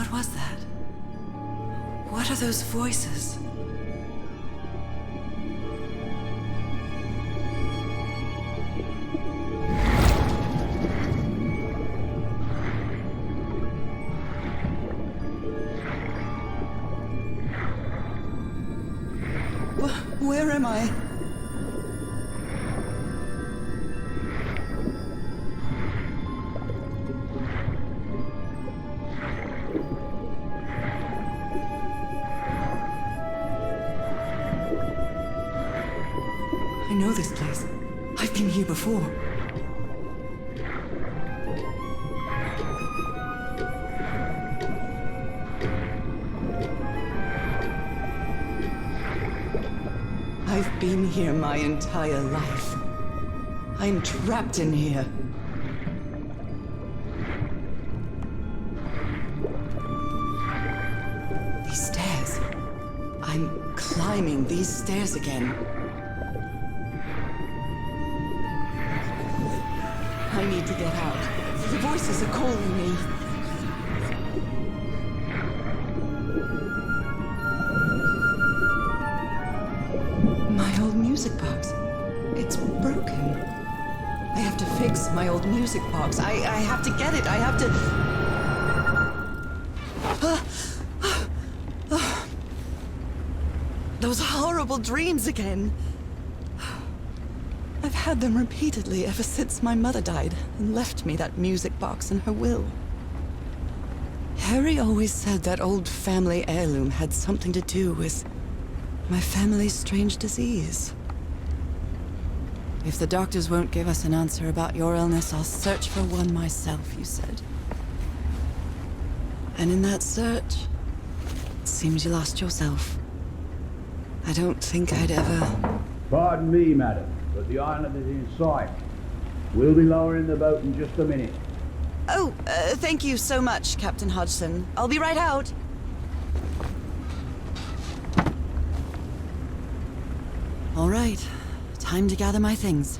What was that? What are those voices? Where am I? I know this place. I've been here before. I've been here my entire life. I'm trapped in here. These stairs. I'm climbing these stairs again. I need to get out. The voices are calling me. My old music box. It's broken. I have to fix my old music box. I have to get it. I have to... Those horrible dreams again. I've had them repeatedly ever since my mother died and left me that music box in her will. Harry always said that old family heirloom had something to do with my family's strange disease. If the doctors won't give us an answer about your illness, I'll search for one myself, you said. And in that search, it seems you lost yourself. I don't think I'd ever... Pardon me, madam, but the island is in sight. We'll be lowering the boat in just a minute. Oh, thank you so much, Captain Hodgson. I'll be right out. All right, time to gather my things.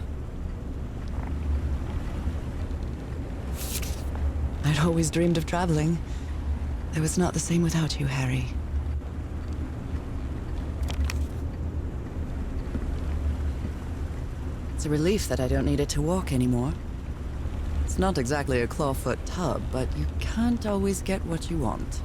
I'd always dreamed of traveling. It was not the same without you, Harry. It's a relief that I don't need it to walk anymore. It's not exactly a clawfoot tub, but you can't always get what you want.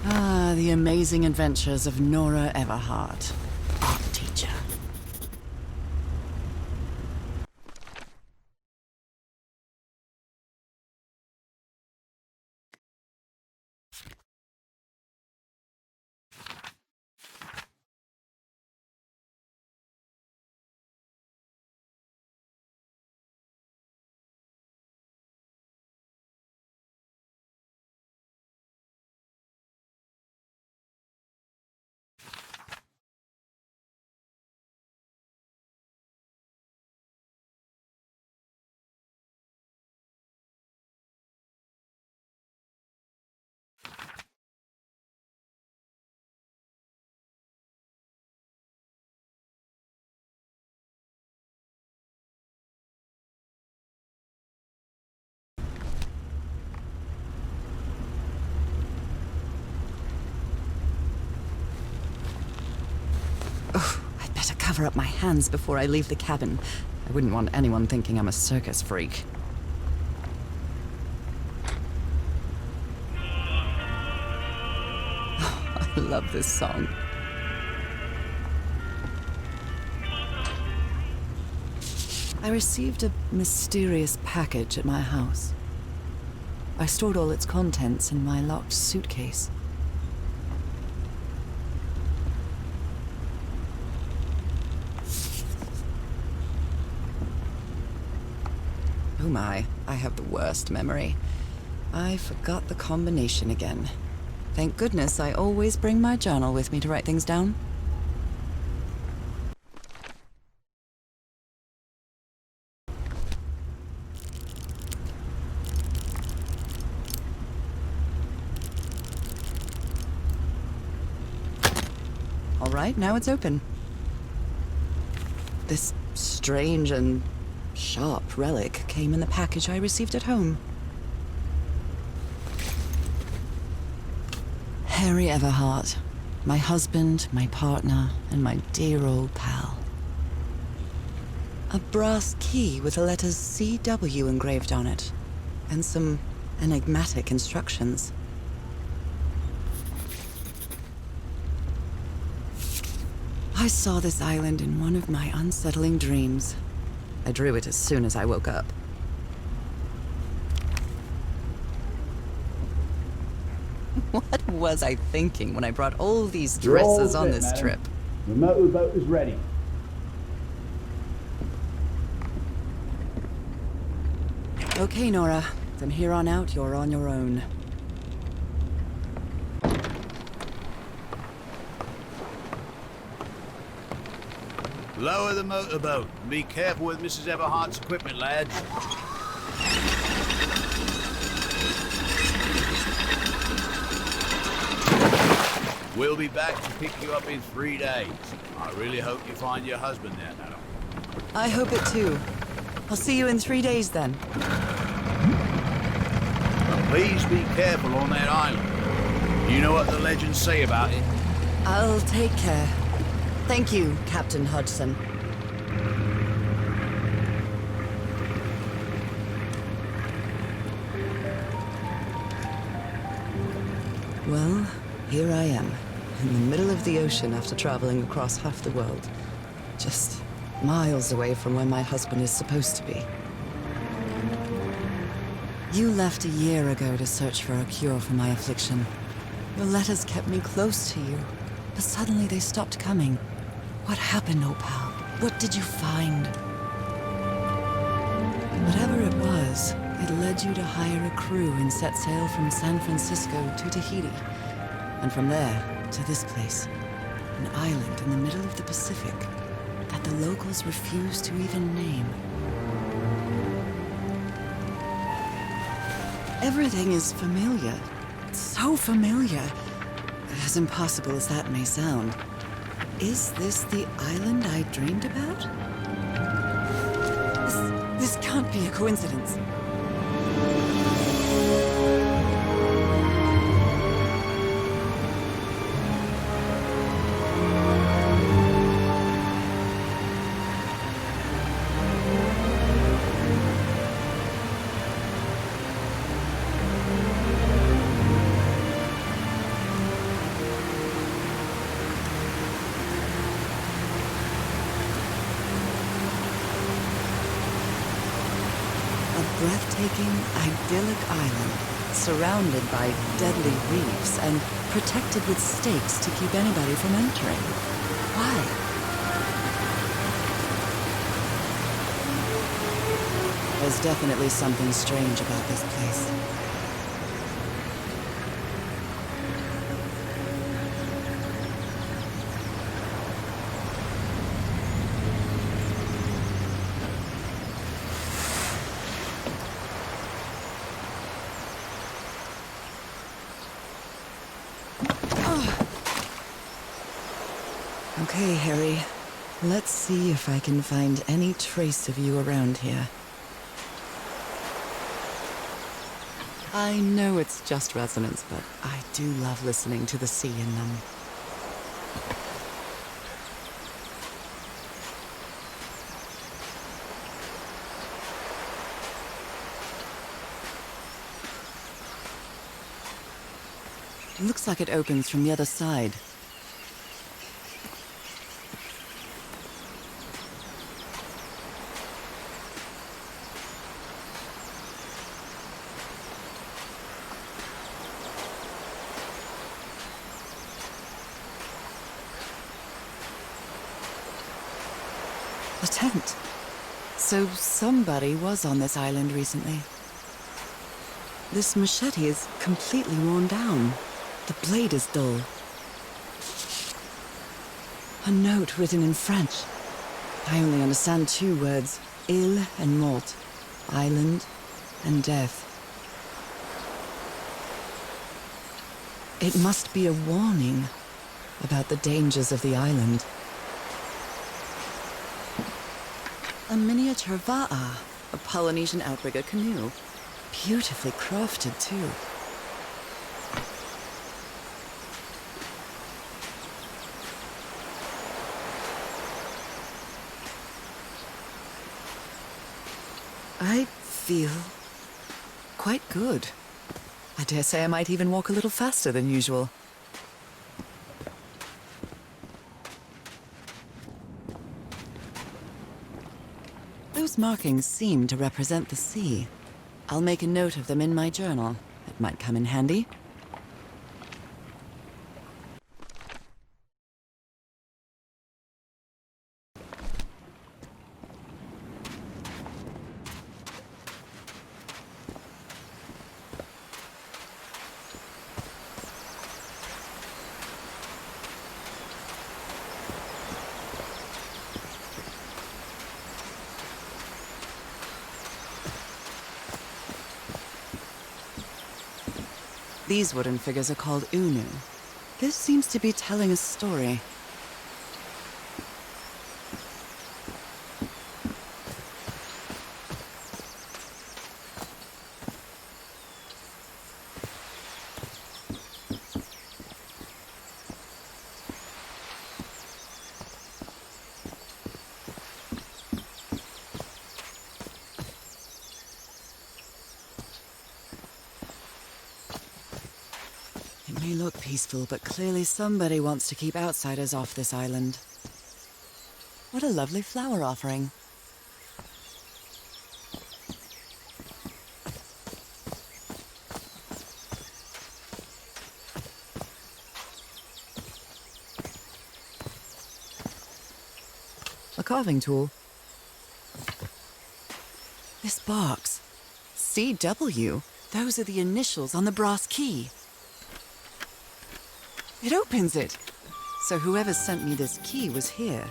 Ah, the amazing adventures of Nora Everhart, art teacher. I'd better cover up my hands before I leave the cabin. I wouldn't want anyone thinking I'm a circus freak. Oh, I love this song. I received a mysterious package at my house. I stored all its contents in my locked suitcase. Oh my, I have the worst memory. I forgot the combination again. Thank goodness I always bring my journal with me to write things down. All right, now it's open. This strange and sharp relic came in the package I received at home. Harry Everhart, my husband, my partner, and my dear old pal. A brass key with the letters CW engraved on it, and some enigmatic instructions. I saw this island in one of my unsettling dreams. I drew it as soon as I woke up. What was I thinking when I brought all these You're all dresses on set, this madam. trip? The motorboat is ready. Okay, Nora. From here on out, you're on your own. Lower the motorboat. Be careful with Mrs. Everhart's equipment, lads. We'll be back to pick you up in 3 days. I really hope you find your husband there, madam. I hope it too. I'll see you in 3 days then. Please be careful on that island. You know what the legends say about it? I'll take care. Thank you, Captain Hodgson. Well, here I am, in the middle of the ocean after traveling across half the world. Just miles away from where my husband is supposed to be. You left a year ago to search for a cure for my affliction. Your letters kept me close to you, but suddenly they stopped coming. What happened, old pal? What did you find? Whatever it was, it led you to hire a crew and set sail from San Francisco to Tahiti. And from there, to this place. An island in the middle of the Pacific that the locals refuse to even name. Everything is familiar. So familiar. As impossible as that may sound. Is this the island I dreamed about? This can't be a coincidence. Breathtaking, idyllic island, surrounded by deadly reefs and protected with stakes to keep anybody from entering. Why? There's definitely something strange about this place. Okay, Harry. Let's see if I can find any trace of you around here. I know it's just resonance, but I do love listening to the sea in them. It looks like it opens from the other side. A tent. So somebody was on this island recently. This machete is completely worn down. The blade is dull. A note written in French. I only understand 2 words. Île and mort. Island and death. It must be a warning about the dangers of the island. A miniature va'a, a Polynesian outrigger canoe. Beautifully crafted, too. I feel quite good. I dare say I might even walk a little faster than usual. Those markings seem to represent the sea. I'll make a note of them in my journal. It might come in handy. These wooden figures are called unu. This seems to be telling a story. It may look peaceful, but clearly somebody wants to keep outsiders off this island. What a lovely flower offering. A carving tool. This box. CW. Those are the initials on the brass key. It opens it. So whoever sent me this key was here.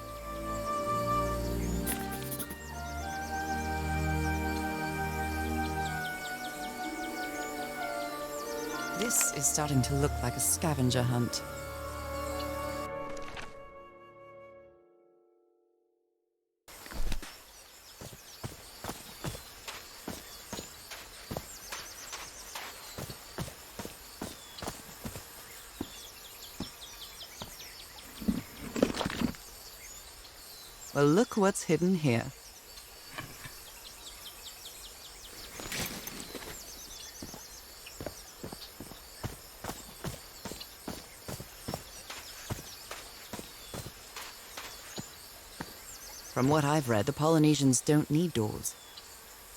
This is starting to look like a scavenger hunt. Well, look what's hidden here. From what I've read, the Polynesians don't need doors.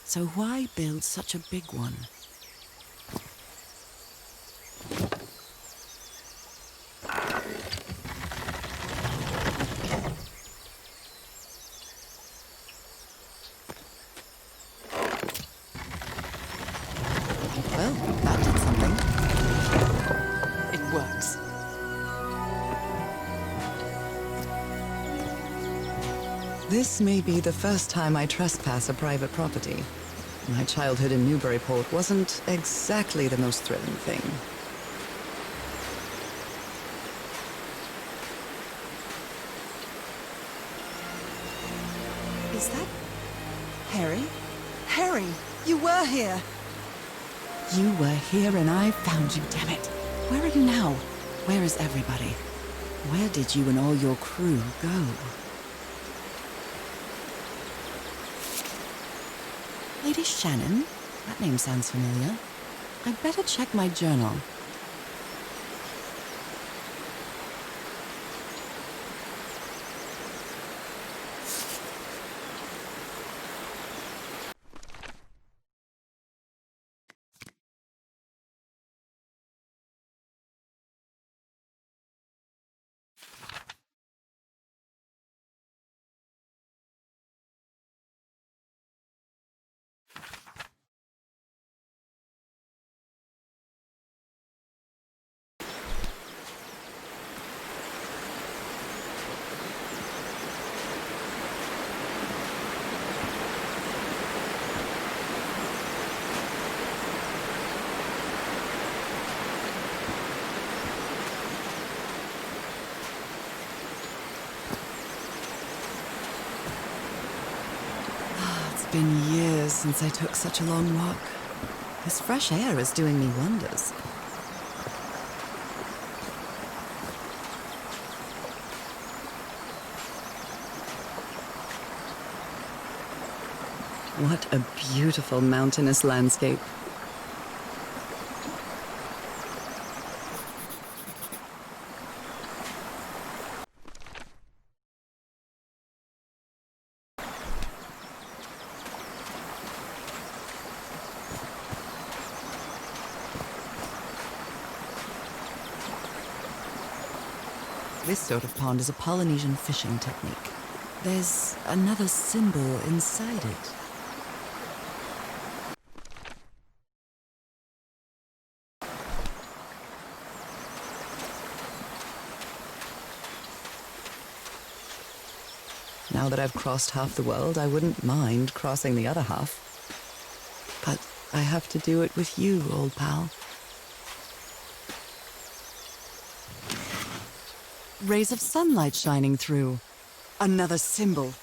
So why build such a big one? Well, that did something. It works. This may be the first time I trespass a private property. My childhood in Newburyport wasn't exactly the most thrilling thing. Is that Harry? Harry, you were here! You were here and I found you, damn it. Where are you now? Where is everybody? Where did you and all your crew go? Lady Shannon? That name sounds familiar. I'd better check my journal. been years since I took such a long walk. This fresh air is doing me wonders. What a beautiful mountainous landscape. This sort of pond is a Polynesian fishing technique. There's another symbol inside it. Now that I've crossed half the world, I wouldn't mind crossing the other half. But I have to do it with you, old pal. Rays of sunlight shining through. Another symbol.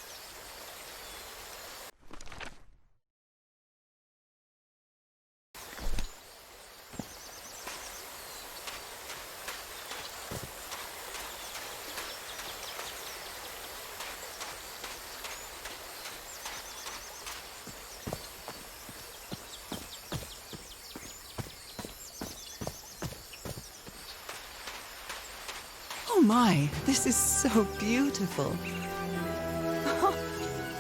Oh my, this is so beautiful.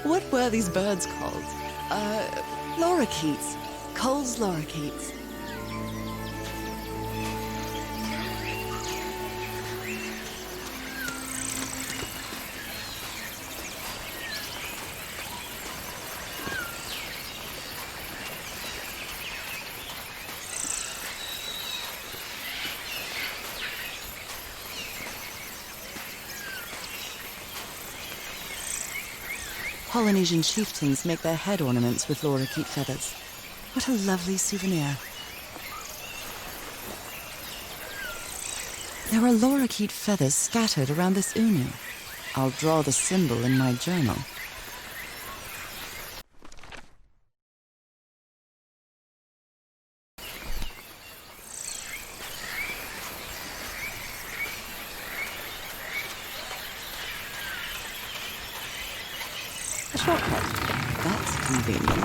What were these birds called? Lorikeets. Cole's lorikeets. Polynesian chieftains make their head ornaments with lorikeet feathers. What a lovely souvenir. There are lorikeet feathers scattered around this unu. I'll draw the symbol in my journal. A shortcut. That's convenient.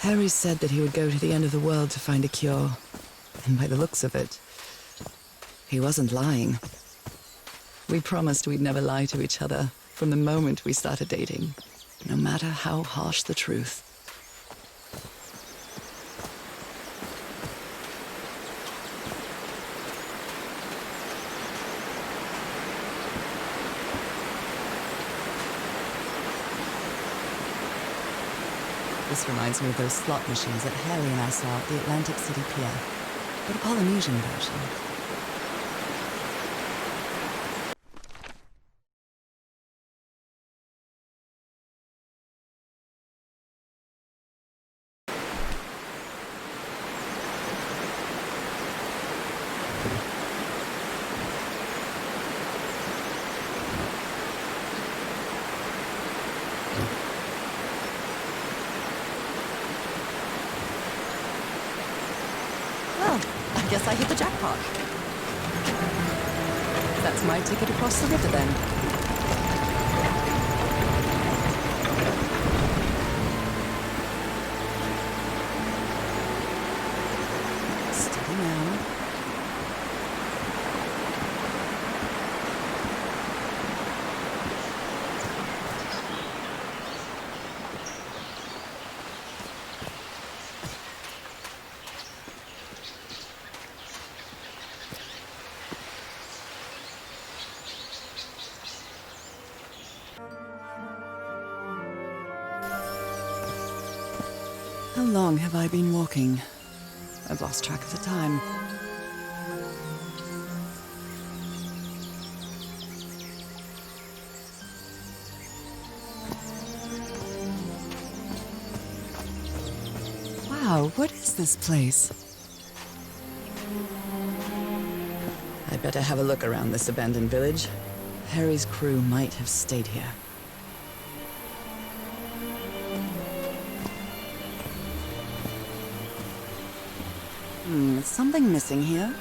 Harry said that he would go to the end of the world to find a cure. And by the looks of it, he wasn't lying. We promised we'd never lie to each other from the moment we started dating, no matter how harsh the truth. This reminds me of those slot machines that Harry and I saw at the Atlantic City Pier, but a Polynesian version. Well, I guess I hit the jackpot. That's my ticket across the river then. Steady now. How long have I been walking? I've lost track of the time. Wow, what is this place? I'd better have a look around this abandoned village. Harry's crew might have stayed here. Something missing here.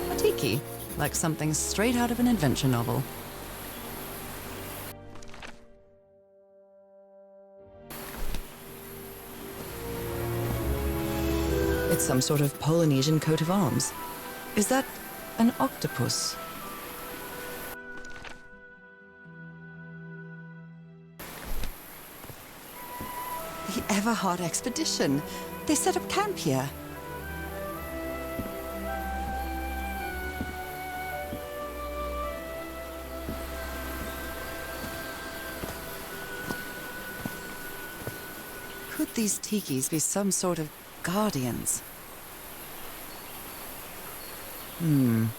A tiki, like something straight out of an adventure novel. It's some sort of Polynesian coat of arms. Is that an octopus? The Everhard expedition. They set up camp here. Could these tikis be some sort of guardians?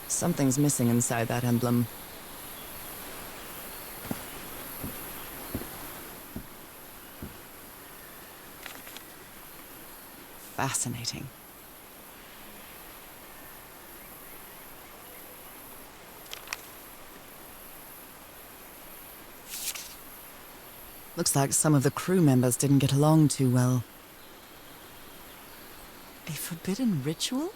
Something's missing inside that emblem. Fascinating. Looks like some of the crew members didn't get along too well. A forbidden ritual?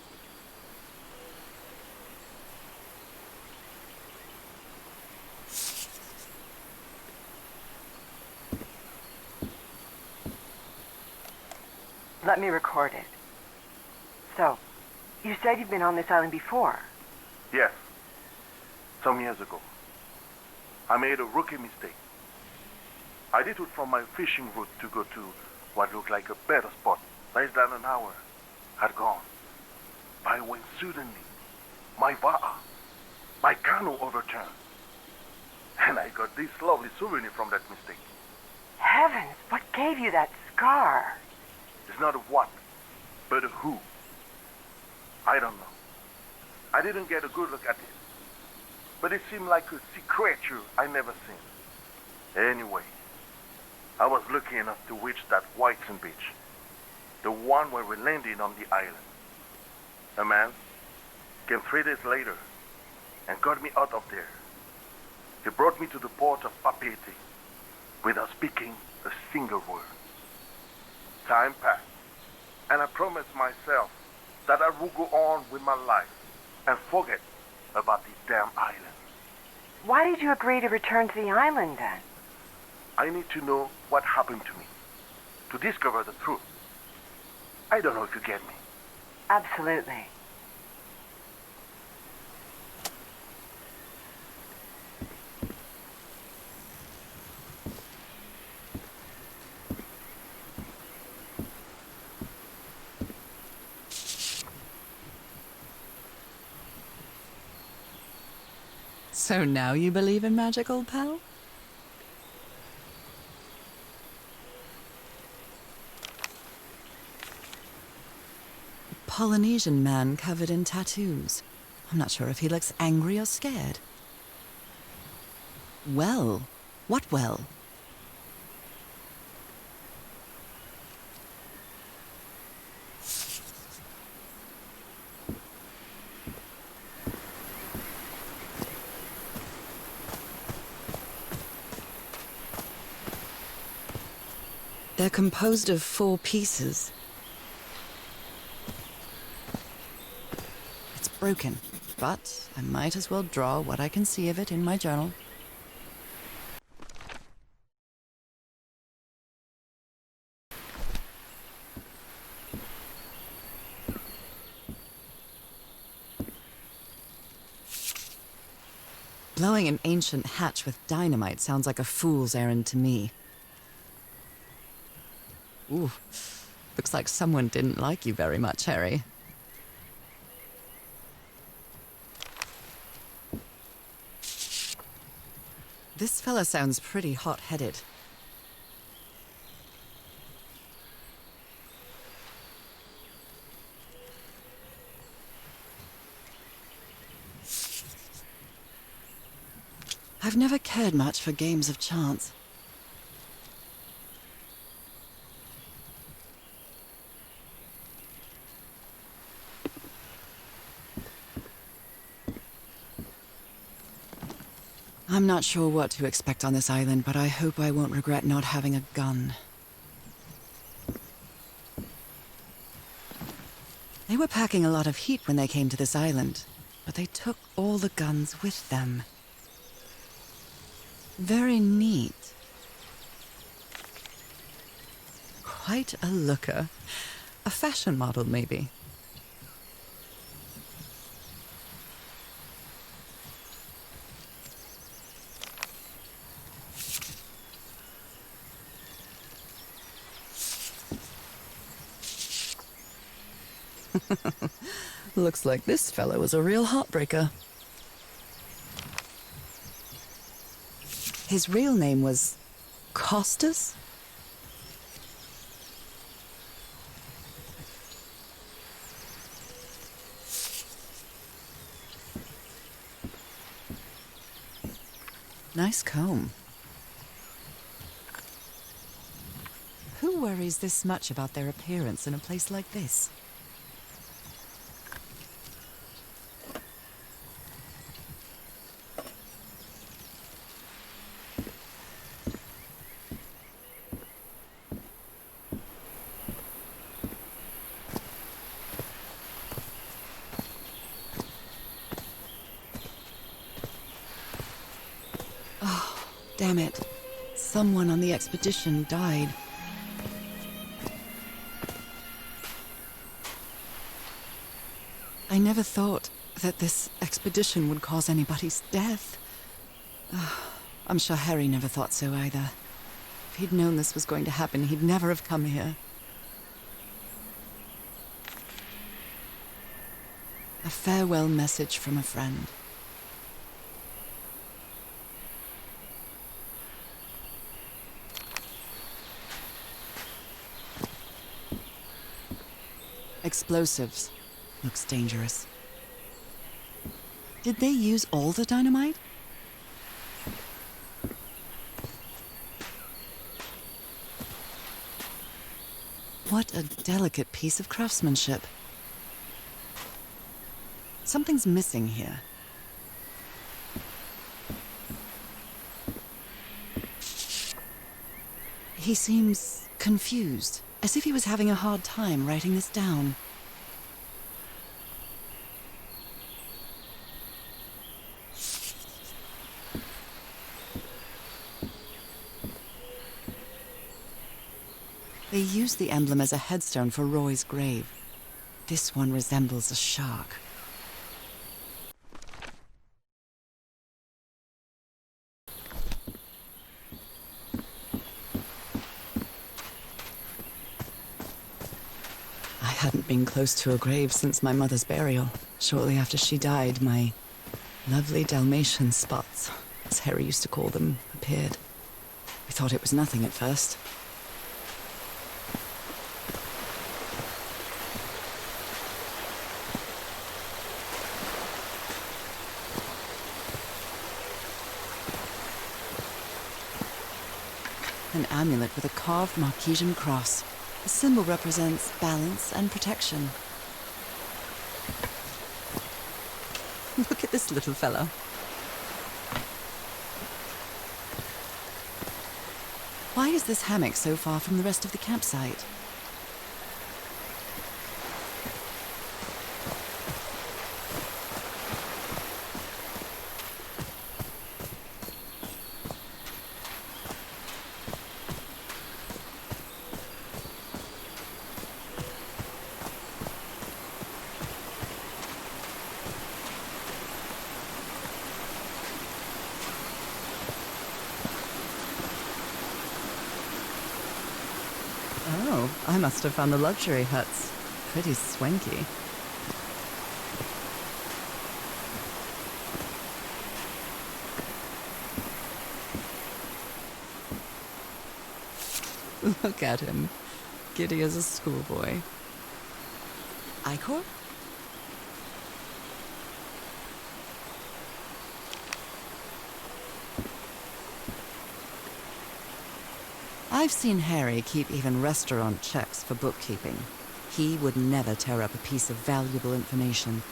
Let me record it. So, you said you've been on this island before. Yes. Some years ago. I made a rookie mistake. I detoured from my fishing route to go to what looked like a better spot. Less than an hour had gone by when suddenly my va'a, my canoe overturned. And I got this lovely souvenir from that mistake. Heavens, what gave you that scar? It's not a what, but a who. I don't know. I didn't get a good look at it. But it seemed like a sea creature I never seen. Anyway, I was lucky enough to reach that white sand beach. The one where we landed on the island. A man came 3 days later and got me out of there. He brought me to the port of Papeete without speaking a single word. Time passed, and I promised myself that I would go on with my life and forget about this damn island. Why did you agree to return to the island then? I need to know what happened to me, to discover the truth. I don't know if you get me. Absolutely. So now you believe in magic, old pal? A Polynesian man covered in tattoos. I'm not sure if he looks angry or scared. Well? What well? They're composed of 4 pieces. It's broken, but I might as well draw what I can see of it in my journal. Blowing an ancient hatch with dynamite sounds like a fool's errand to me. Ooh, looks like someone didn't like you very much, Harry. This fella sounds pretty hot-headed. I've never cared much for games of chance. I'm not sure what to expect on this island, but I hope I won't regret not having a gun. They were packing a lot of heat when they came to this island, but they took all the guns with them. Very neat. Quite a looker. A fashion model, maybe. Looks like this fellow was a real heartbreaker. His real name was Costas? Nice comb. Who worries this much about their appearance in a place like this? Damn it. Someone on the expedition died. I never thought that this expedition would cause anybody's death. I'm sure Harry never thought so either. If he'd known this was going to happen, he'd never have come here. A farewell message from a friend. Explosives. Looks dangerous. Did they use all the dynamite? What a delicate piece of craftsmanship. Something's missing here. He seems confused, as if he was having a hard time writing this down. They used the emblem as a headstone for Roy's grave. This one resembles a shark. I hadn't been close to a grave since my mother's burial. Shortly after she died, my lovely Dalmatian spots, as Harry used to call them, appeared. We thought it was nothing at first. An amulet with a carved Marquesian cross. The symbol represents balance and protection. Look at this little fella. Why is this hammock so far from the rest of the campsite? Oh, I must have found the luxury huts. Pretty swanky. Look at him. Giddy as a schoolboy. Icor? I've seen Harry keep even restaurant checks for bookkeeping. He would never tear up a piece of valuable information.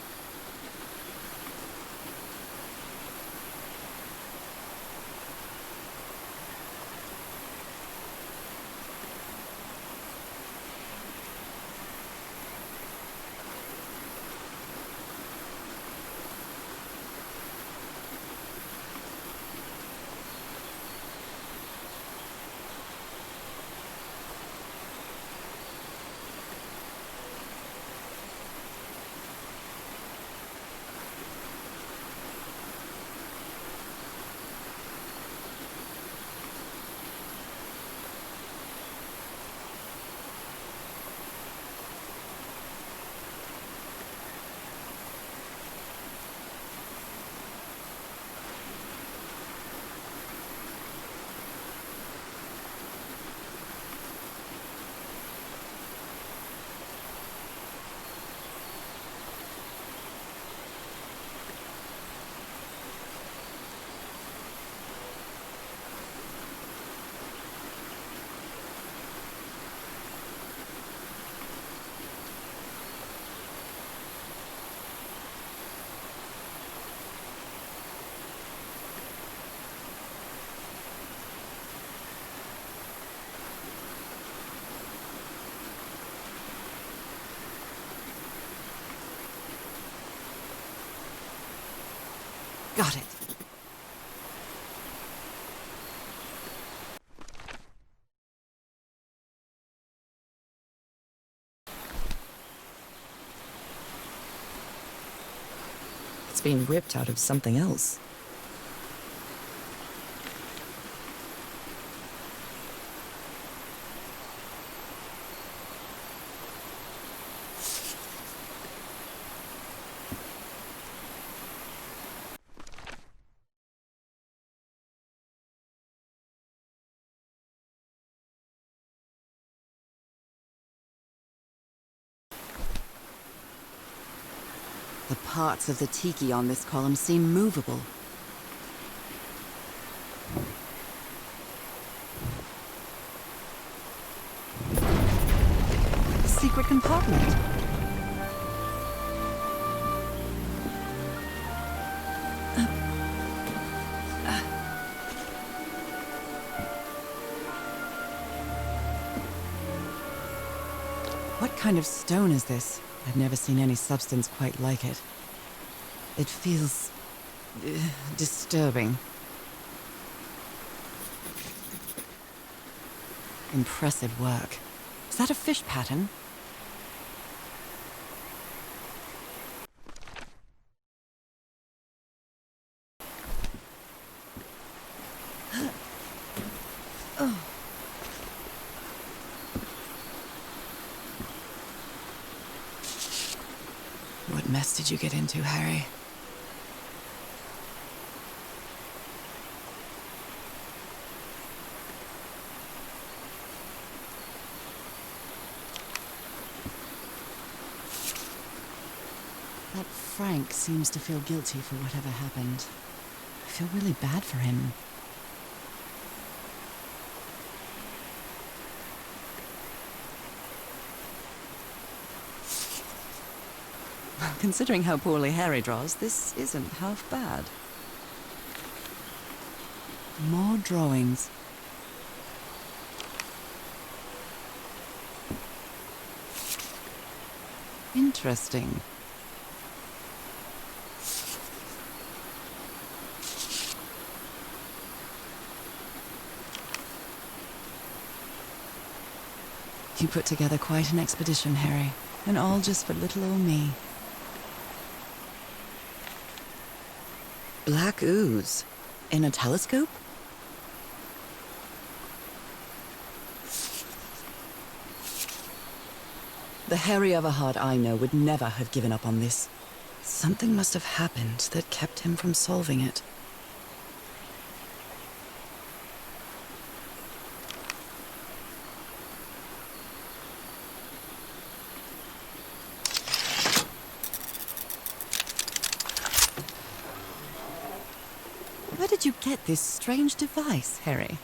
Got it. It's been ripped out of something else. The parts of the tiki on this column seem movable. A secret compartment. What kind of stone is this? I've never seen any substance quite like it. It feels disturbing. Impressive work. Is that a fish pattern? Oh. What mess did you get into, Harry? That Frank seems to feel guilty for whatever happened. I feel really bad for him. Considering how poorly Harry draws, this isn't half bad. More drawings. Interesting. You put together quite an expedition, Harry, and all just for little old me. Black ooze. In a telescope? The Harry Everhard I know would never have given up on this. Something must have happened that kept him from solving it. Where did you get this strange device, Harry?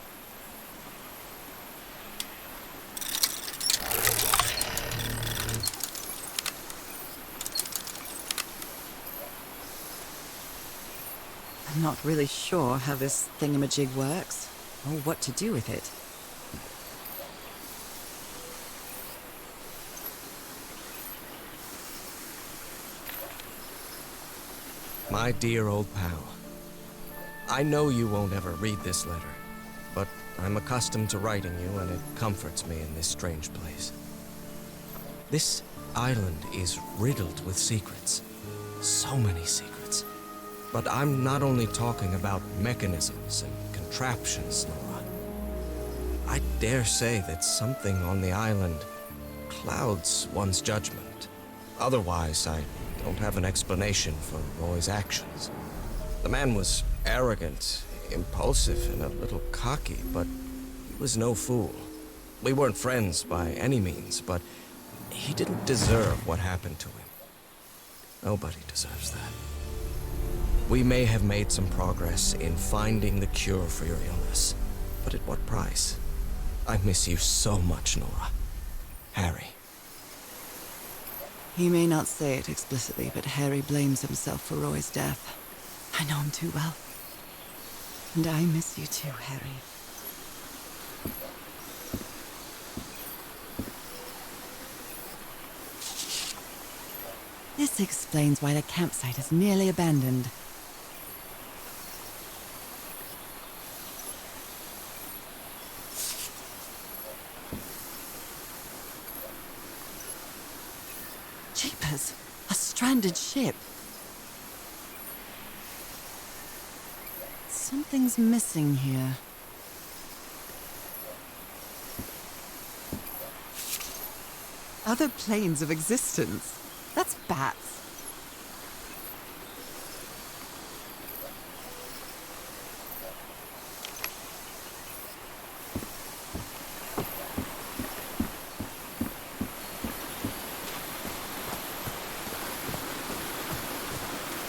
I'm not really sure how this thingamajig works, or what to do with it. My dear old pal, I know you won't ever read this letter, but I'm accustomed to writing you, and it comforts me in this strange place. This island is riddled with secrets. So many secrets. But I'm not only talking about mechanisms and contraptions, Nora. I dare say that something on the island clouds one's judgment. Otherwise, I don't have an explanation for Roy's actions. The man was arrogant, impulsive, and a little cocky, but he was no fool. We weren't friends by any means, but he didn't deserve what happened to him. Nobody deserves that. We may have made some progress in finding the cure for your illness, but at what price? I miss you so much, Nora. Harry. He may not say it explicitly, but Harry blames himself for Roy's death. I know him too well. And I miss you too, Harry. This explains why the campsite is nearly abandoned. Whispers. A stranded ship. Something's missing here. Other planes of existence. That's bats.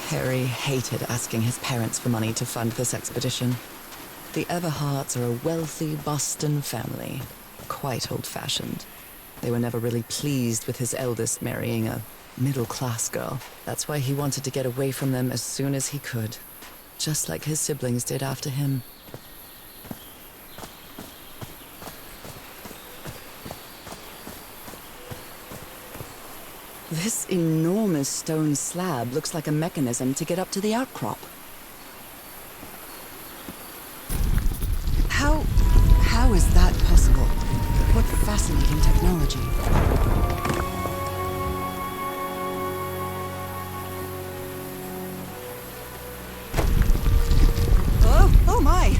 Harry hated asking his parents for money to fund this expedition. The Everharts are a wealthy Boston family, quite old-fashioned. They were never really pleased with his eldest marrying a middle-class girl. That's why he wanted to get away from them as soon as he could, just like his siblings did after him. This enormous stone slab looks like a mechanism to get up to the outcrop. How is that possible? What fascinating technology. Oh my!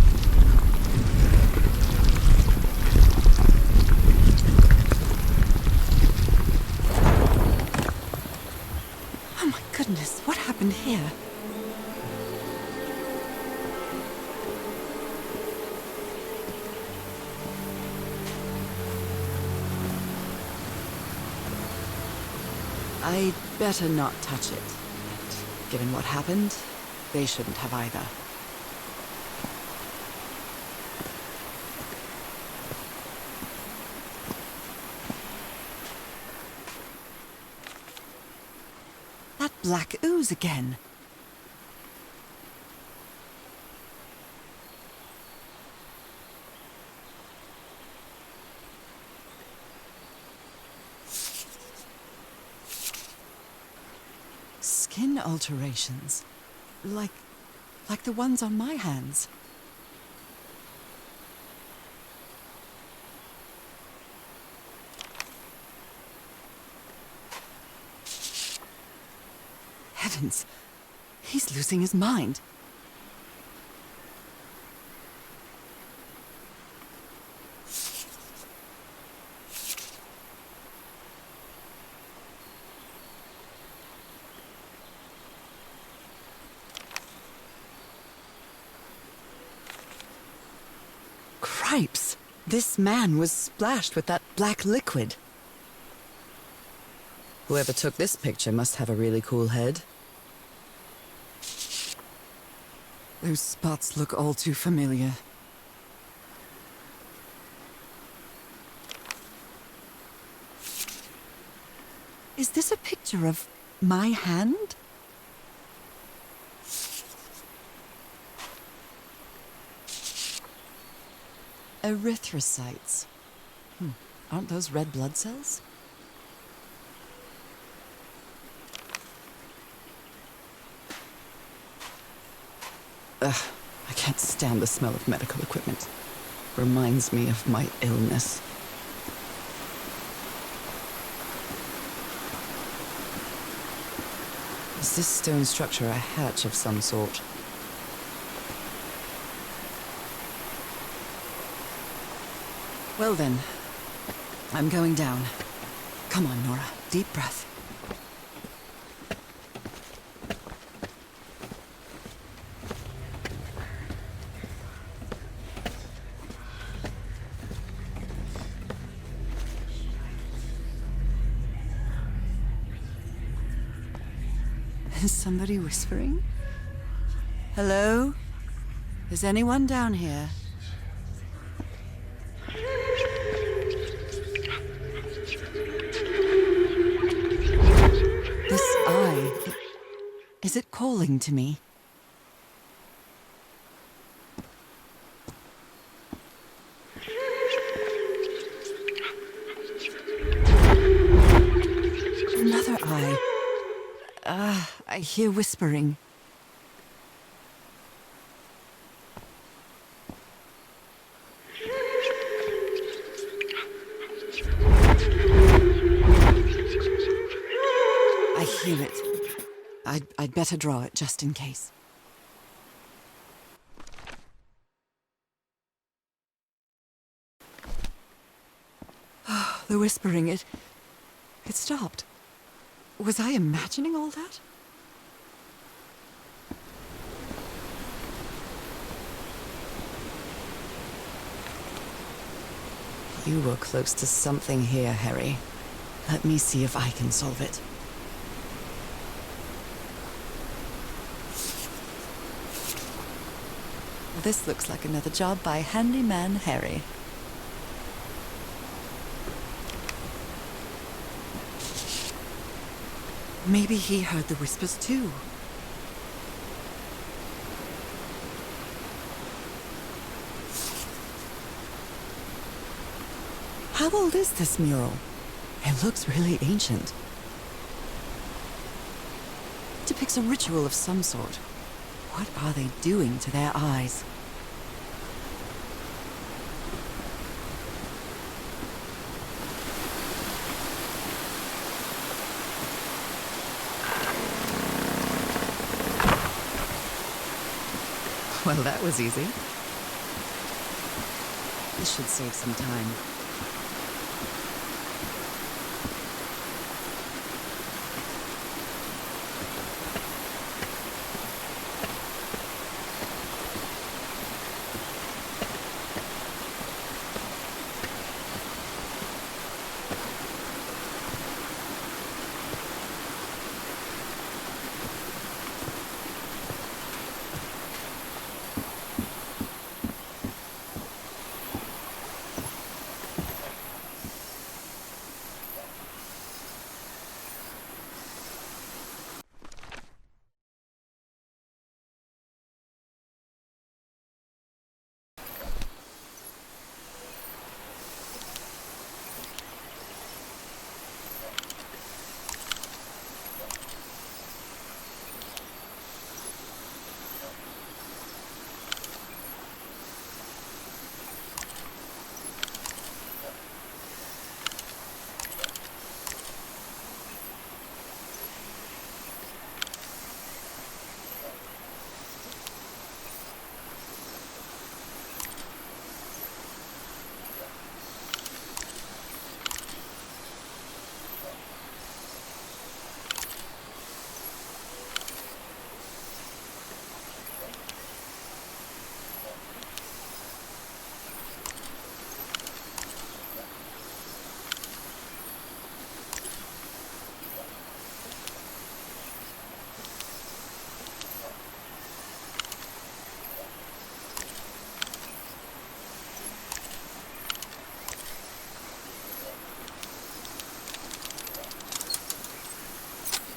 Oh my goodness, what happened here? I'd better not touch it. But given what happened, they shouldn't have either. That black ooze again. Skin alterations. Like the ones on my hands. Heavens, he's losing his mind. Cripes! This man was splashed with that black liquid. Whoever took this picture must have a really cool head. Those spots look all too familiar. Is this a picture of my hand? Erythrocytes. Aren't those red blood cells? Ugh, I can't stand the smell of medical equipment. Reminds me of my illness. Is this stone structure a hatch of some sort? Well then, I'm going down. Come on, Nora. Deep breath. Is somebody whispering? Hello? Is anyone down here? This eye, is it calling to me? Another eye. I hear whispering. I I'd better draw it just in case. The whispering, it stopped. Was I imagining all that? You were close to something here, Harry. Let me see if I can solve it. This looks like another job by Handyman Harry. Maybe he heard the whispers too. How old is this mural? It looks really ancient. It depicts a ritual of some sort. What are they doing to their eyes? Well, that was easy. This should save some time.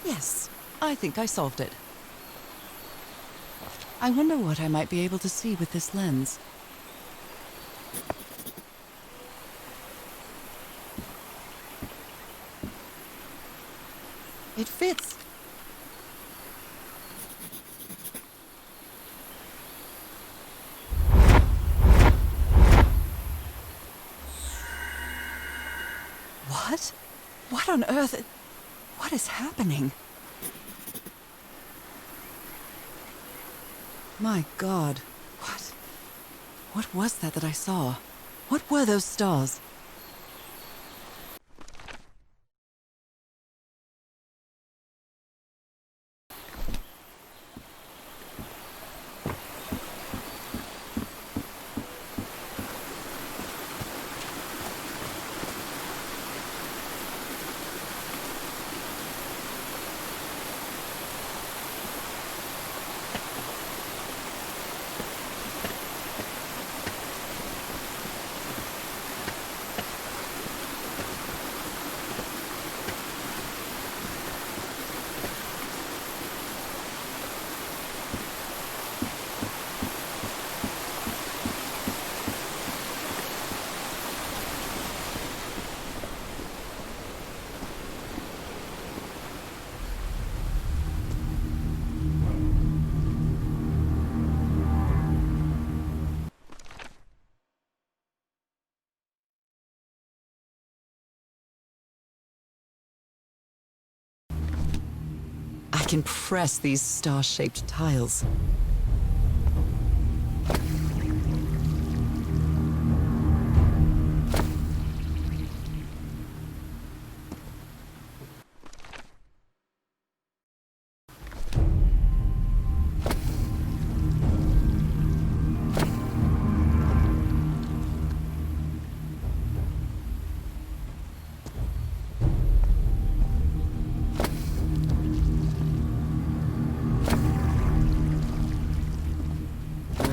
Yes, I think I solved it. I wonder what I might be able to see with this lens. It fits. What? What on earth? What is happening? My God, what was that I saw? What were those stars? can press these star-shaped tiles.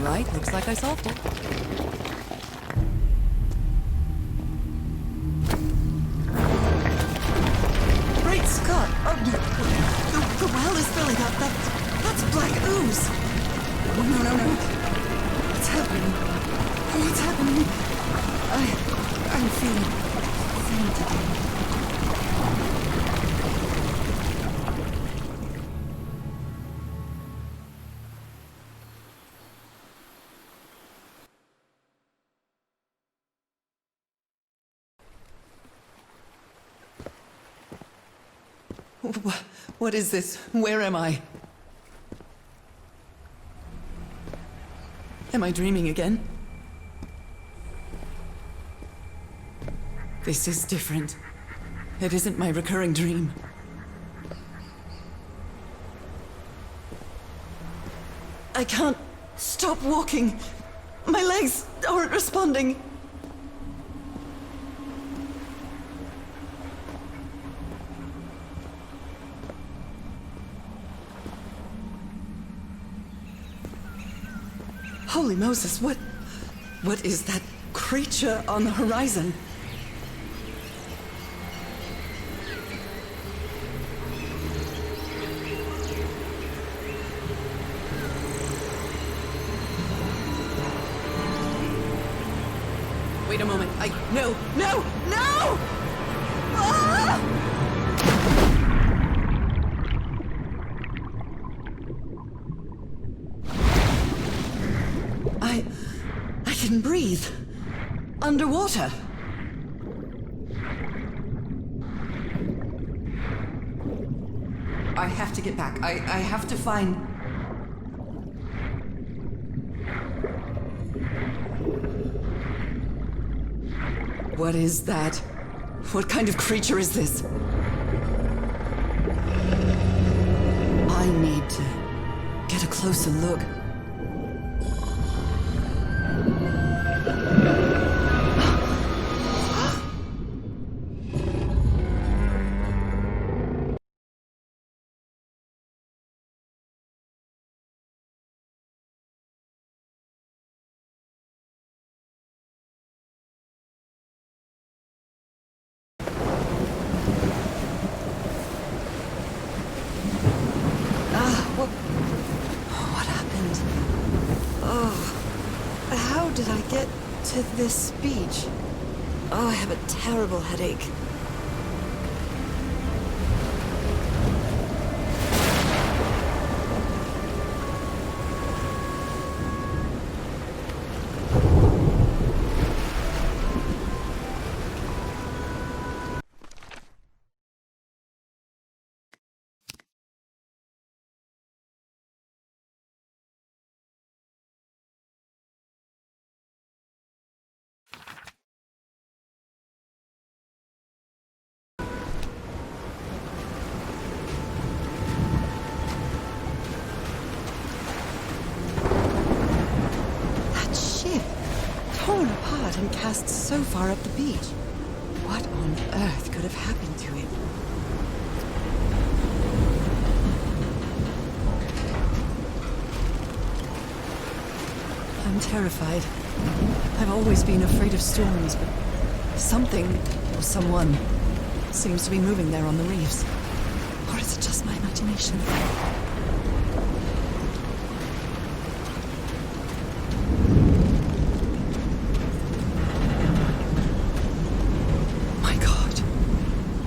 Right, looks like I solved it. Great Scott! Oh, the well is filling up. That's black ooze. Oh, no. What's happening? What's happening? I'm feeling faint again. What is this? Where am I? Am I dreaming again? This is different. It isn't my recurring dream. I can't stop walking. My legs aren't responding. Holy Moses, what is that creature on the horizon? Wait a moment. No! Ah! I can breathe. Underwater. I have to get back. I have to find... What is that? What kind of creature is this? I need to get a closer look. What happened? Oh, how did I get to this beach? Oh, I have a terrible headache. Torn apart and cast so far up the beach. What on earth could have happened to it? I'm terrified. I've always been afraid of storms, but something, or someone, seems to be moving there on the reefs. Or is it just my imagination?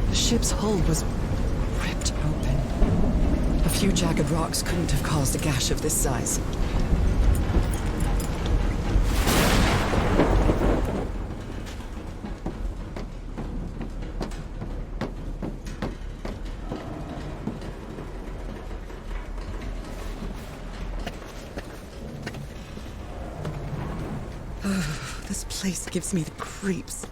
The ship's hull was ripped open. A few jagged rocks couldn't have caused a gash of this size. place gives me the creeps.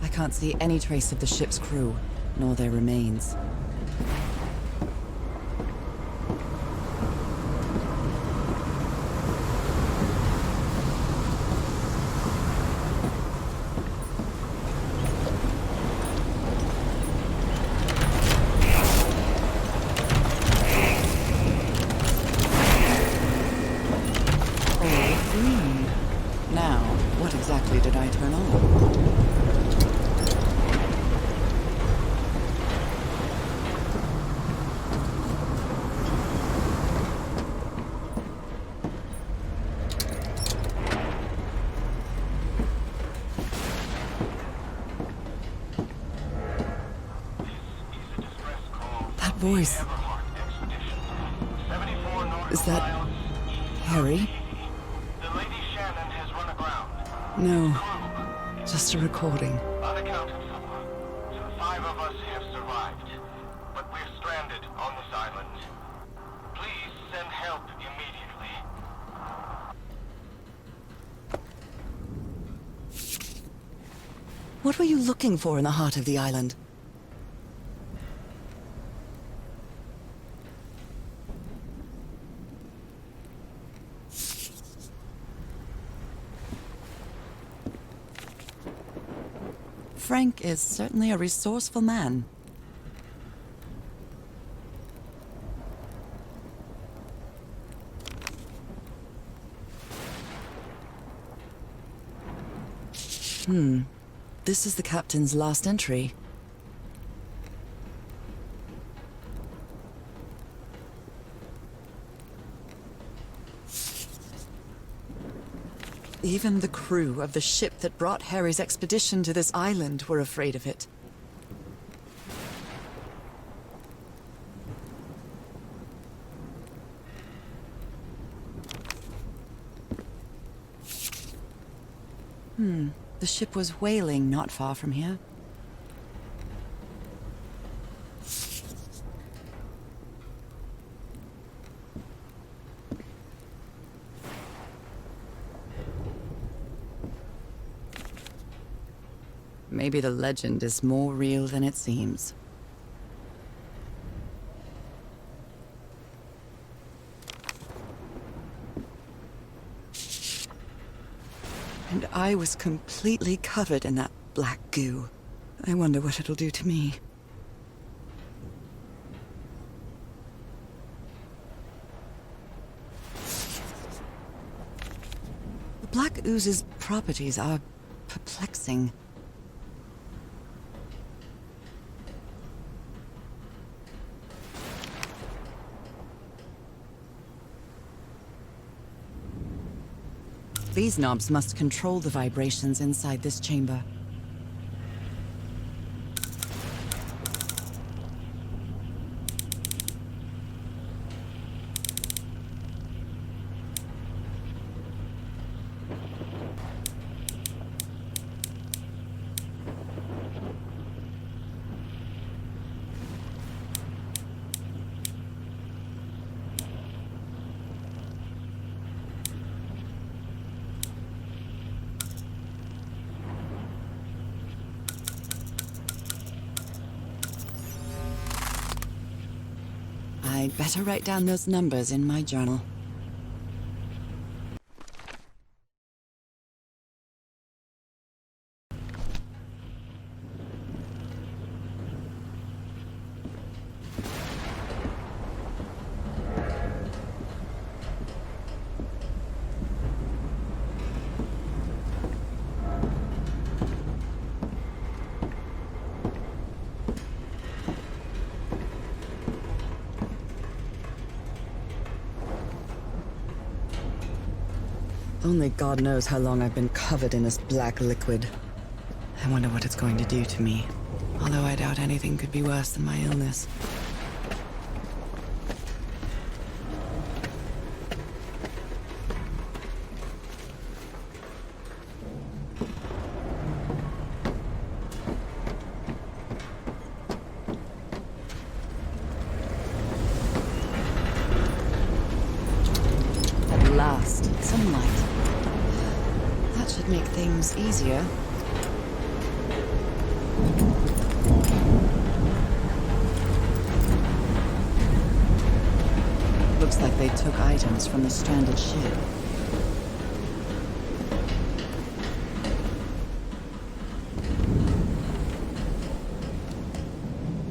I can't see any trace of the ship's crew, nor their remains. Now, what exactly did I turn on? That voice. Is that Harry? No, just a recording. Unaccounted for. 5 of us have survived, but we're stranded on this island. Please send help immediately. What were you looking for in the heart of the island? Frank is certainly a resourceful man. This is the captain's last entry. Even the crew of the ship that brought Harry's expedition to this island were afraid of it. The ship was whaling not far from here. Maybe the legend is more real than it seems. And I was completely covered in that black goo. I wonder what it'll do to me. The black ooze's properties are perplexing. These knobs must control the vibrations inside this chamber. I'd better write down those numbers in my journal. Only God knows how long I've been covered in this black liquid. I wonder what it's going to do to me. Although I doubt anything could be worse than my illness. might make things easier. Looks like they took items from the stranded ship.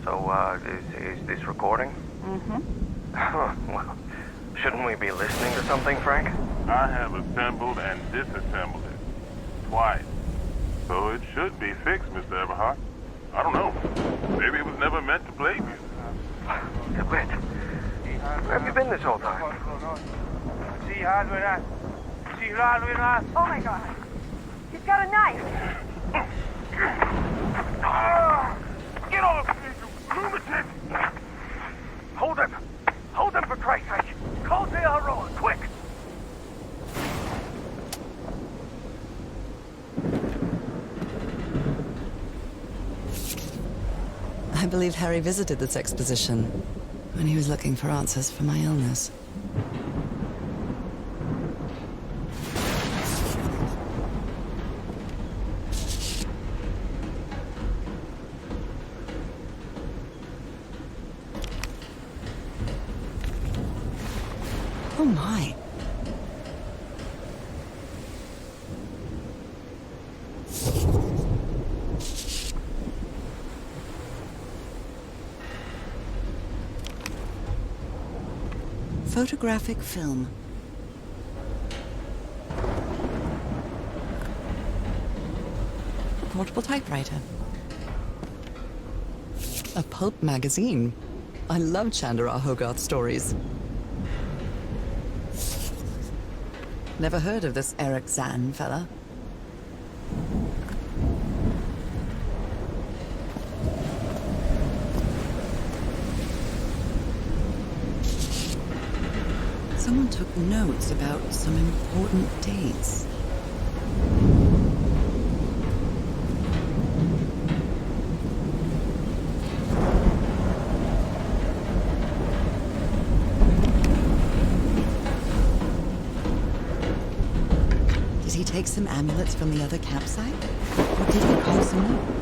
So, is this recording? Mm-hmm. Well, shouldn't we be listening to something, Frank? I have assembled and disassembled it. Twice. So it should be fixed, Mr. Everhart. I don't know. Maybe it was never meant to plague you. Wait. Where have you been this whole time? Oh my god. He's got a knife. Get off me, you lunatic! Hold him! Hold him for Christ's sake! Call the Aroa, quick! I believe Harry visited this exposition when he was looking for answers for my illness. Oh my. Photographic film. A portable typewriter. A pulp magazine. I love Chandra Hogarth stories. Never heard of this Eric Zan fella. Someone took notes about some important dates. Did he take some amulets from the other campsite? Or did he call someone?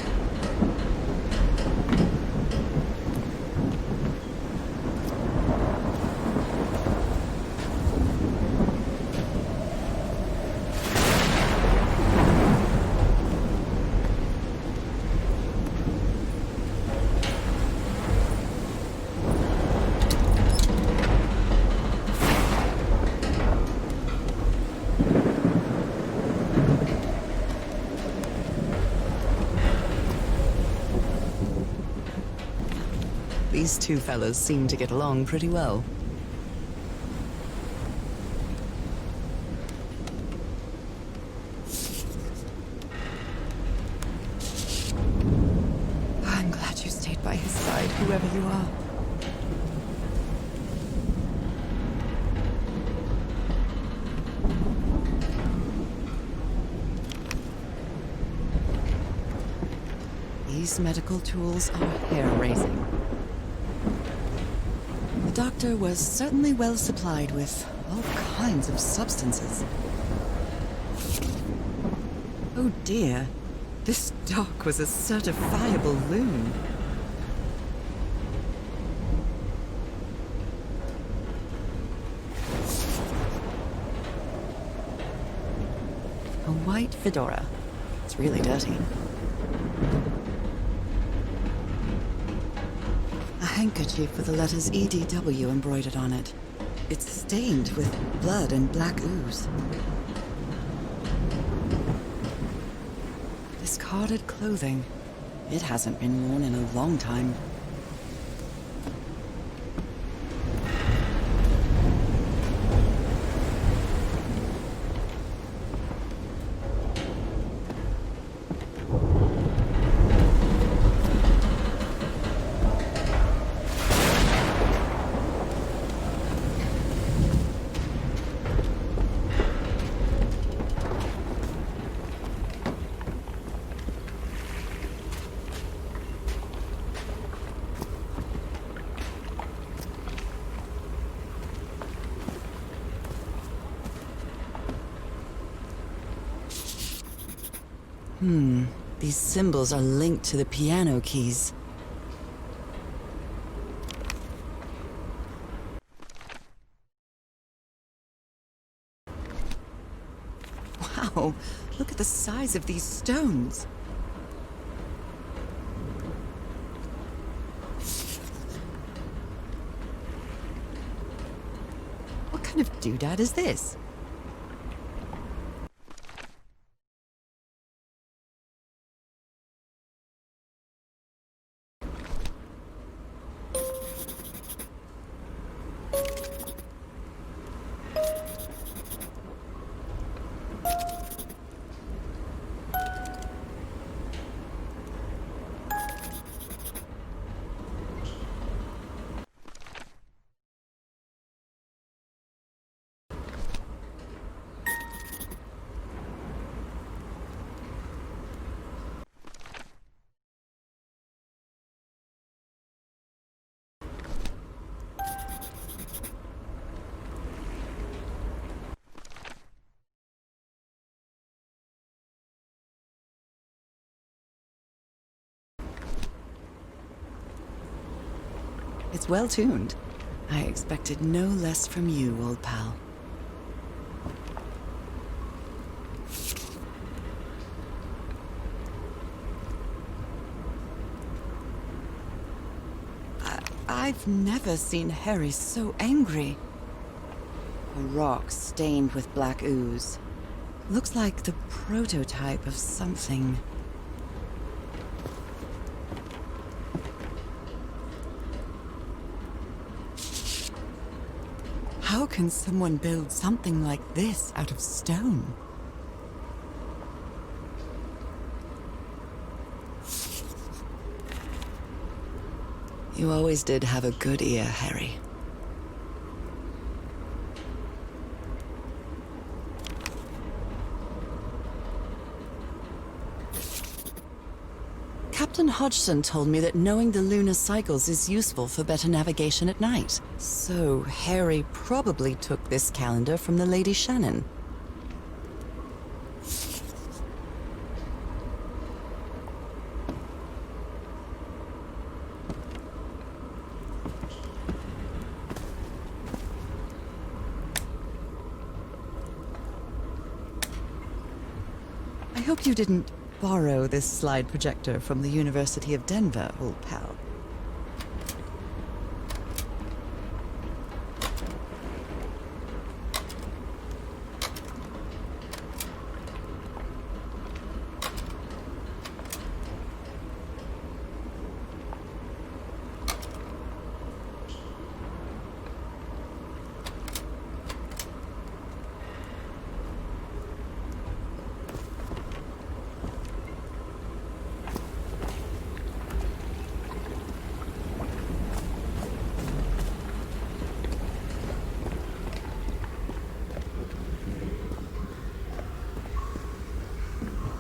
These two fellas seem to get along pretty well. I'm glad you stayed by his side, whoever you are. These medical tools are hair-raising. The doctor was certainly well supplied with all kinds of substances. Oh dear, this doc was a certifiable loon. A white fedora. It's really dirty. A handkerchief with the letters EDW embroidered on it. It's stained with blood and black ooze. Discarded clothing. It hasn't been worn in a long time. These symbols are linked to the piano keys. Wow, look at the size of these stones. What kind of doodad is this? It's well tuned. I expected no less from you, old pal. I've never seen Harry so angry. A rock stained with black ooze. Looks like the prototype of something. How can someone build something like this out of stone? You always did have a good ear, Harry. Captain Hodgson told me that knowing the lunar cycles is useful for better navigation at night. So Harry probably took this calendar from the Lady Shannon. I hope you didn't borrow this slide projector from the University of Denver, old pal.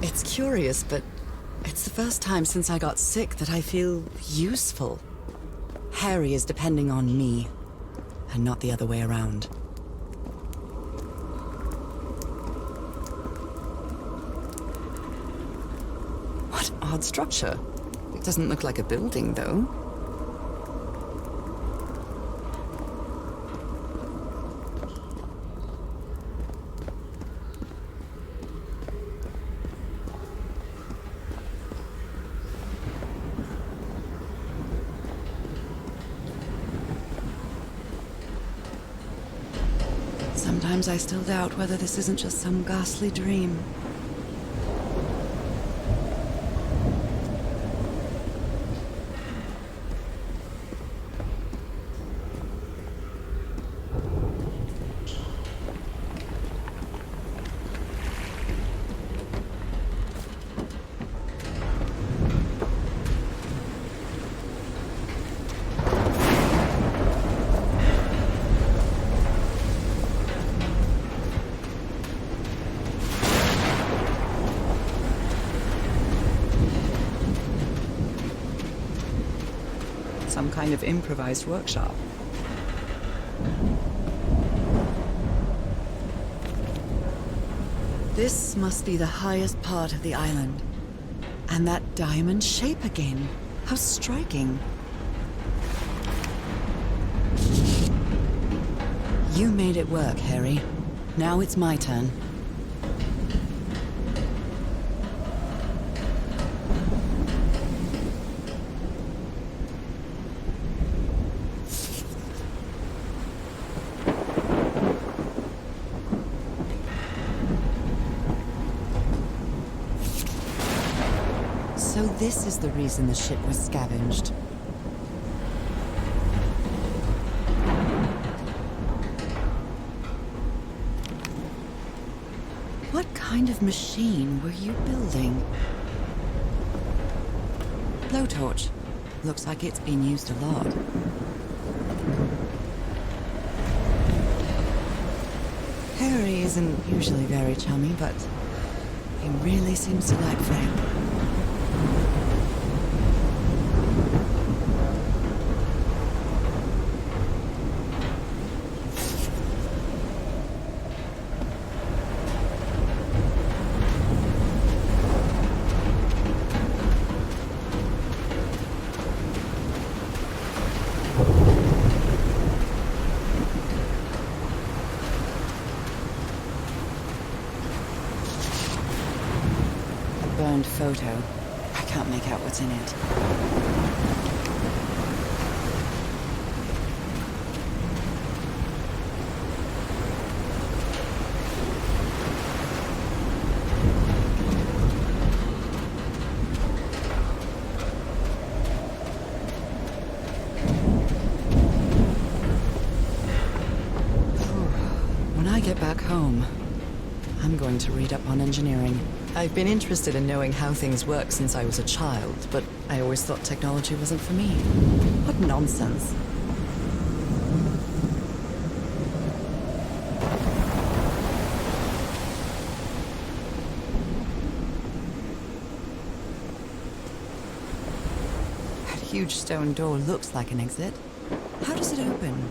It's curious, but it's the first time since I got sick that I feel useful. Harry is depending on me, and not the other way around. What odd structure. It doesn't look like a building, though. Sometimes I still doubt whether this isn't just some ghastly dream. Some kind of improvised workshop. This must be the highest part of the island. And that diamond shape again. How striking. You made it work, Harry. Now it's my turn. So this is the reason the ship was scavenged. What kind of machine were you building? Blowtorch. Looks like it's been used a lot. Harry isn't usually very chummy, but he really seems to like Frank. Burned photo. I can't make out what's in it. When I get back home, I'm going to read up on engineering. I've been interested in knowing how things work since I was a child, but I always thought technology wasn't for me. What nonsense. That huge stone door looks like an exit. How does it open?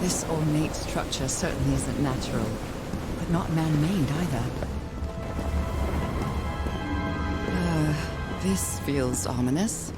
This ornate structure certainly isn't natural, but not man-made either. This feels ominous.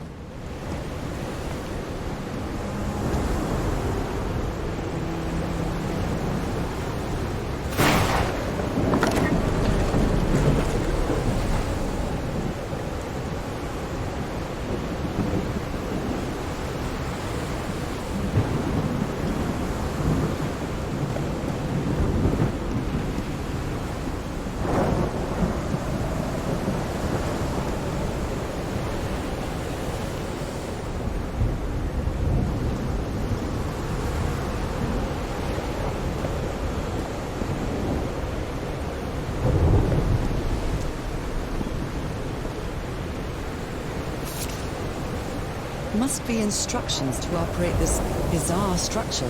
Must be instructions to operate this bizarre structure.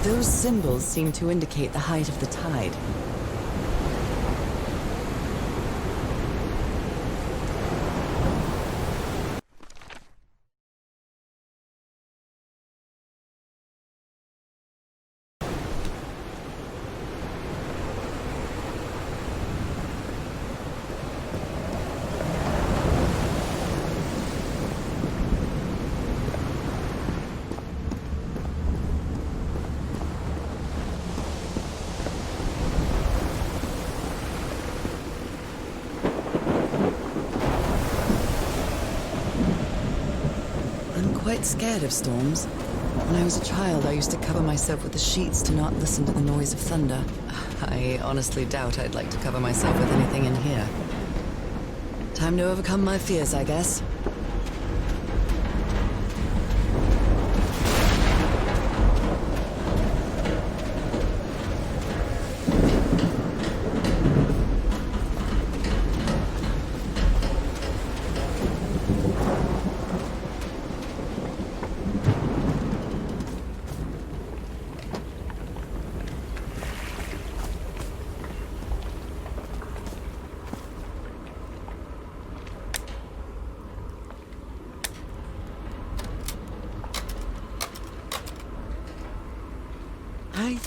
Those symbols seem to indicate the height of the tide. Quite scared of storms. When I was a child, I used to cover myself with the sheets to not listen to the noise of thunder. I honestly doubt I'd like to cover myself with anything in here. Time to overcome my fears, I guess.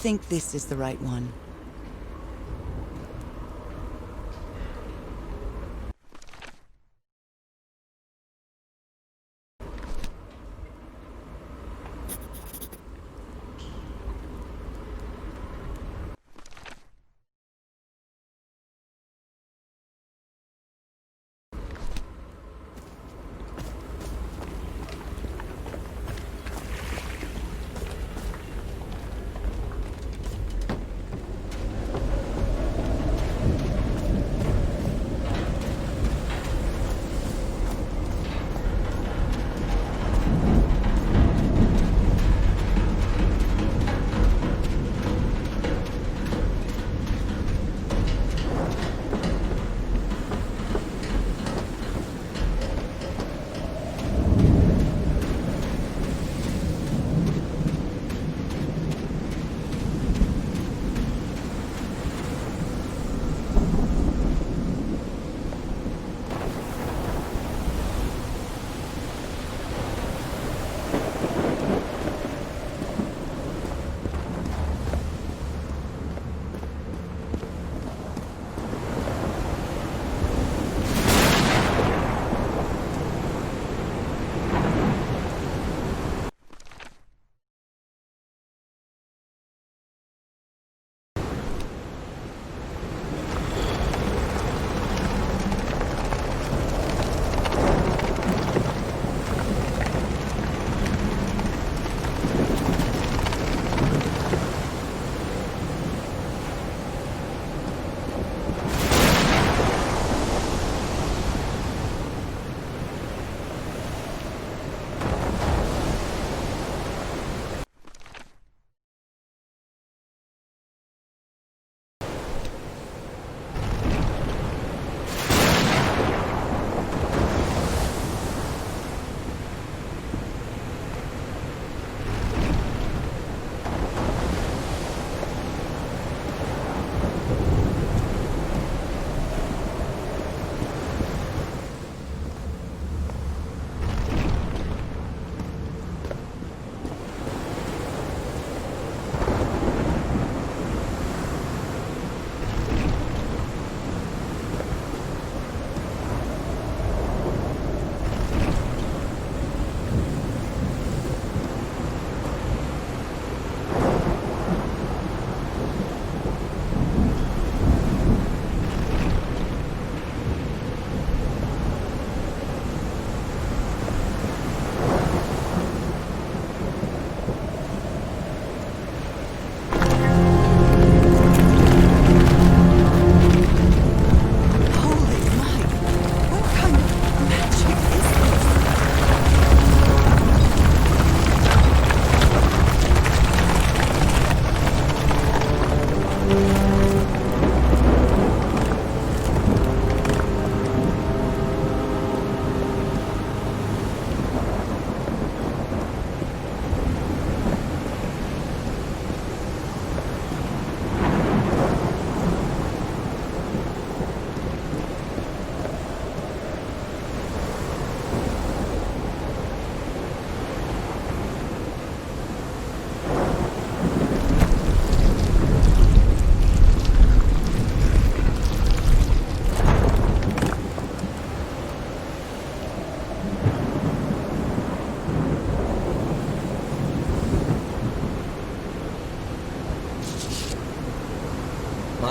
think this is the right one?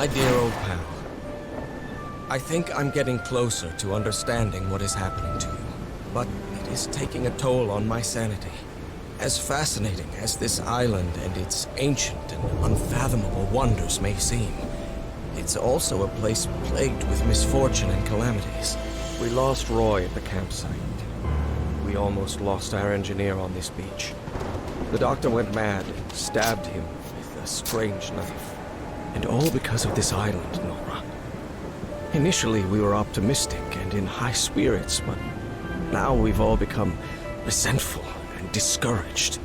My dear old pal, I think I'm getting closer to understanding what is happening to you, but it is taking a toll on my sanity. As fascinating as this island and its ancient and unfathomable wonders may seem, it's also a place plagued with misfortune and calamities. We lost Roy at the campsite. We almost lost our engineer on this beach. The doctor went mad and stabbed him with a strange knife. And all because of this island, Nora. Initially, we were optimistic and in high spirits, but now we've all become resentful and discouraged.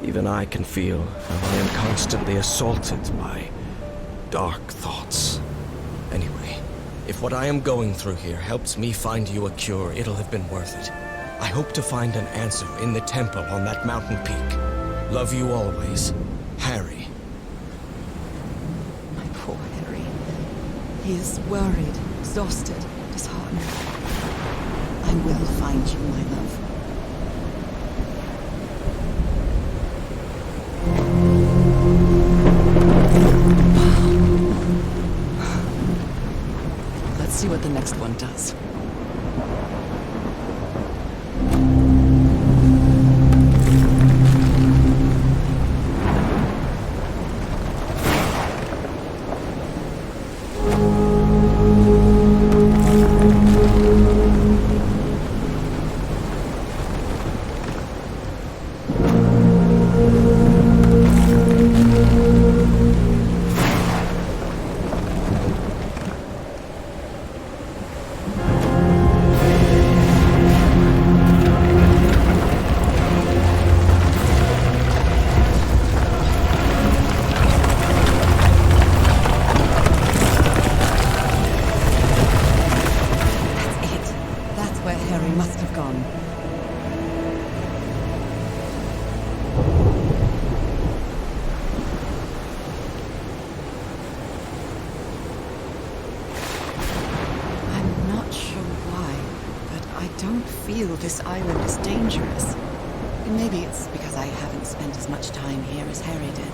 Even I can feel how I am constantly assaulted by dark thoughts. Anyway, if what I am going through here helps me find you a cure, it'll have been worth it. I hope to find an answer in the temple on that mountain peak. Love you always, Harry. He is worried, exhausted, disheartened. I will find you, my love. Let's see what the next one does. This island is dangerous. Maybe it's because I haven't spent as much time here as Harry did.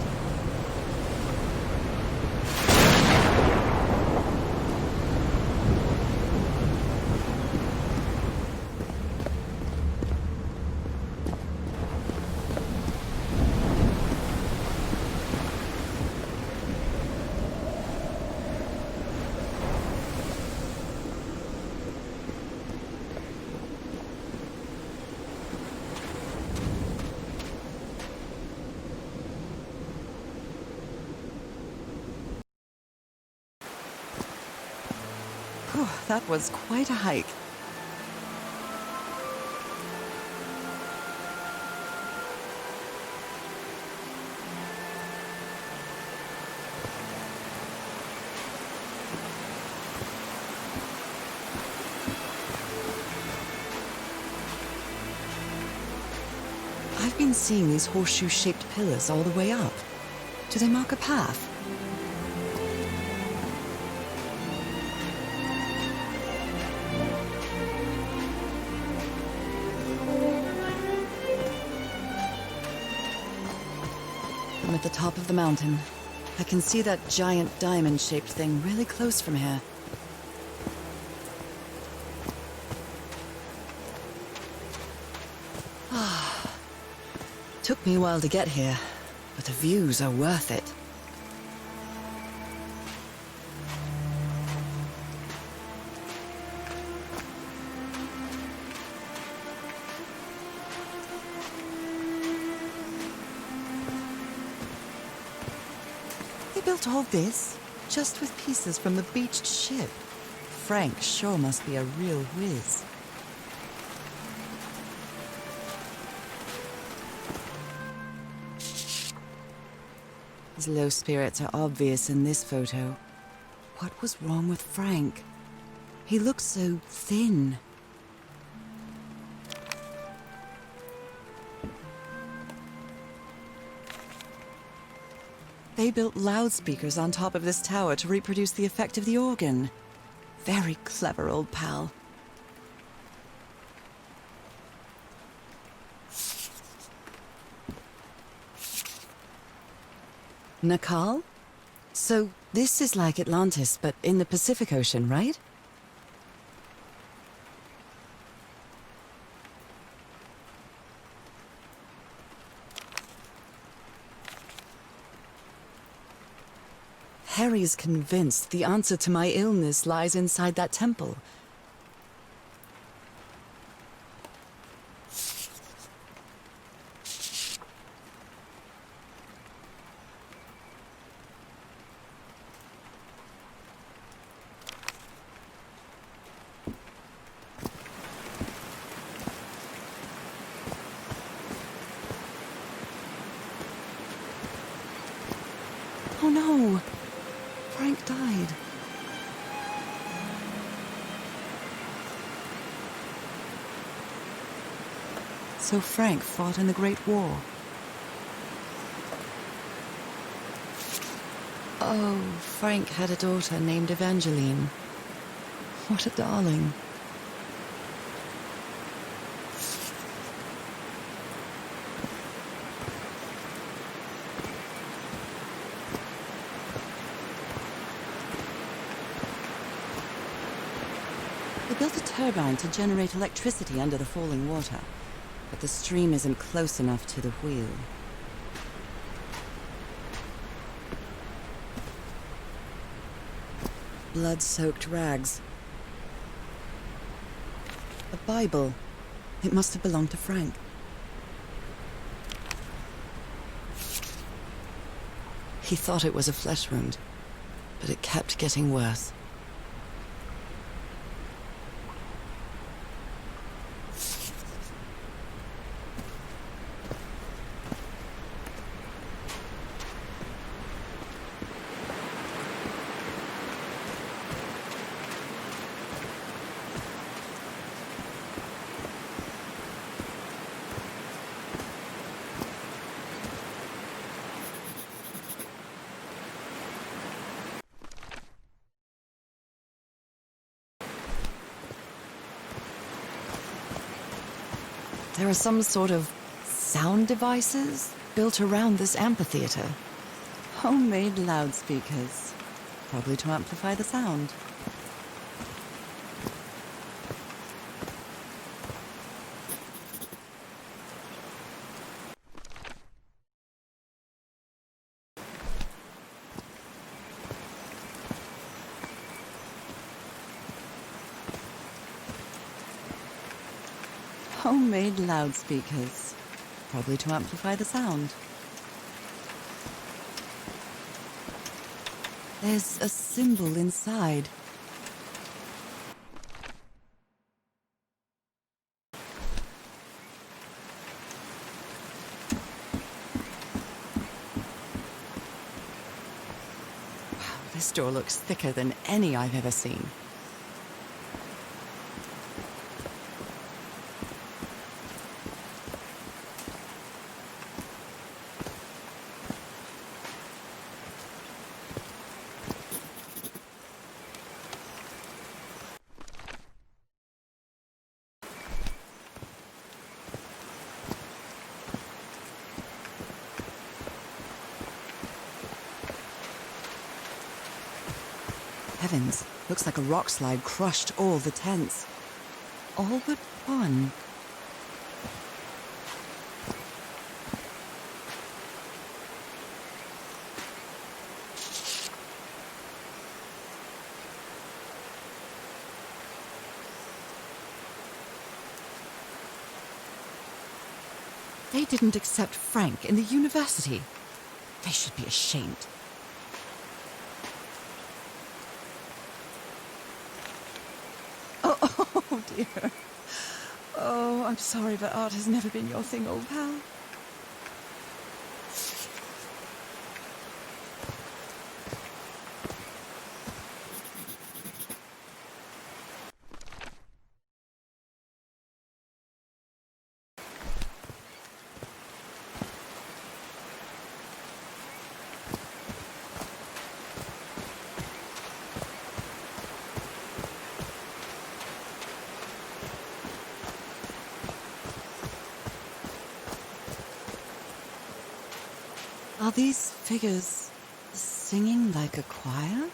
Whew, that was quite a hike. I've been seeing these horseshoe-shaped pillars all the way up. Do they mark a path? I'm at the top of the mountain. I can see that giant diamond-shaped thing really close from here. Took me a while to get here, but the views are worth it. They built all this just with pieces from the beached ship. Frank sure must be a real whiz. His low spirits are obvious in this photo. What was wrong with Frank? He looks so thin. They built loudspeakers on top of this tower to reproduce the effect of the organ. Very clever old pal. Nakal? So this is like Atlantis, but in the Pacific Ocean, right? Harry's convinced the answer to my illness lies inside that temple. Oh no! Frank died. So Frank fought in the Great War. Oh, Frank had a daughter named Evangeline. What a darling. They built a turbine to generate electricity under the falling water, but the stream isn't close enough to the wheel. Blood-soaked rags. A Bible. It must have belonged to Frank. He thought it was a flesh wound, but it kept getting worse. There are some sort of sound devices built around this amphitheater. Homemade loudspeakers, probably to amplify the sound. Homemade loudspeakers, probably to amplify the sound. There's a symbol inside. Wow, this door looks thicker than any I've ever seen. Heavens, looks like a rock slide crushed all the tents. All but one. They didn't accept Frank in the university. They should be ashamed. Oh dear. Oh, I'm sorry, but art has never been your thing, old pal. Are these figures singing like a choir?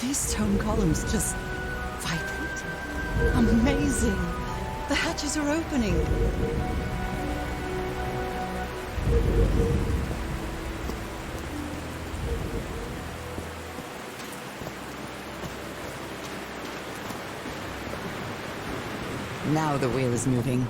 these stone columns just vibrate? Amazing! The hatches are opening. Now the wheel is moving.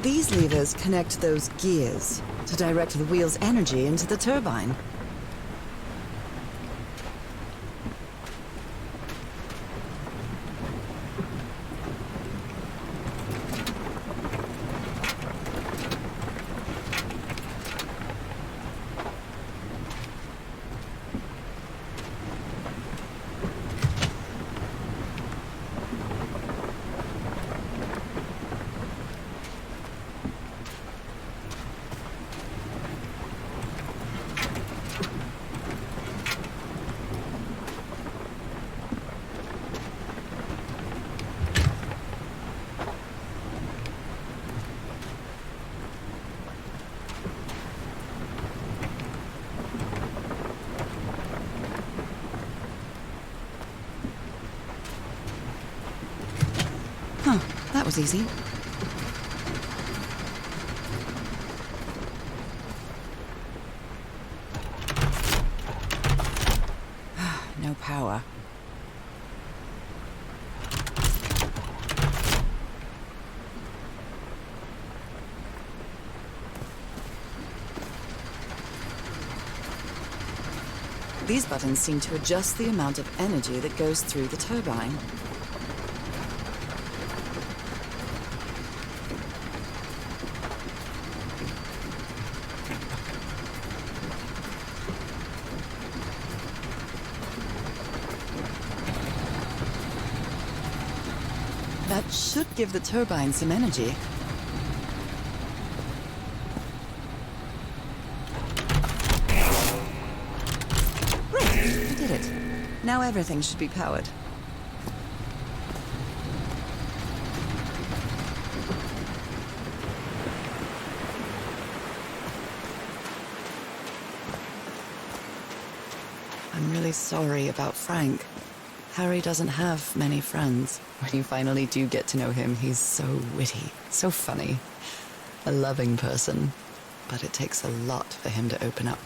These levers connect those gears to direct the wheel's energy into the turbine. Huh, that was easy. No power. These buttons seem to adjust the amount of energy that goes through the turbine. That should give the turbine some energy. Great, I did it. Now everything should be powered. I'm really sorry about Frank. Harry doesn't have many friends. When you finally do get to know him, he's so witty, so funny. A loving person. But it takes a lot for him to open up.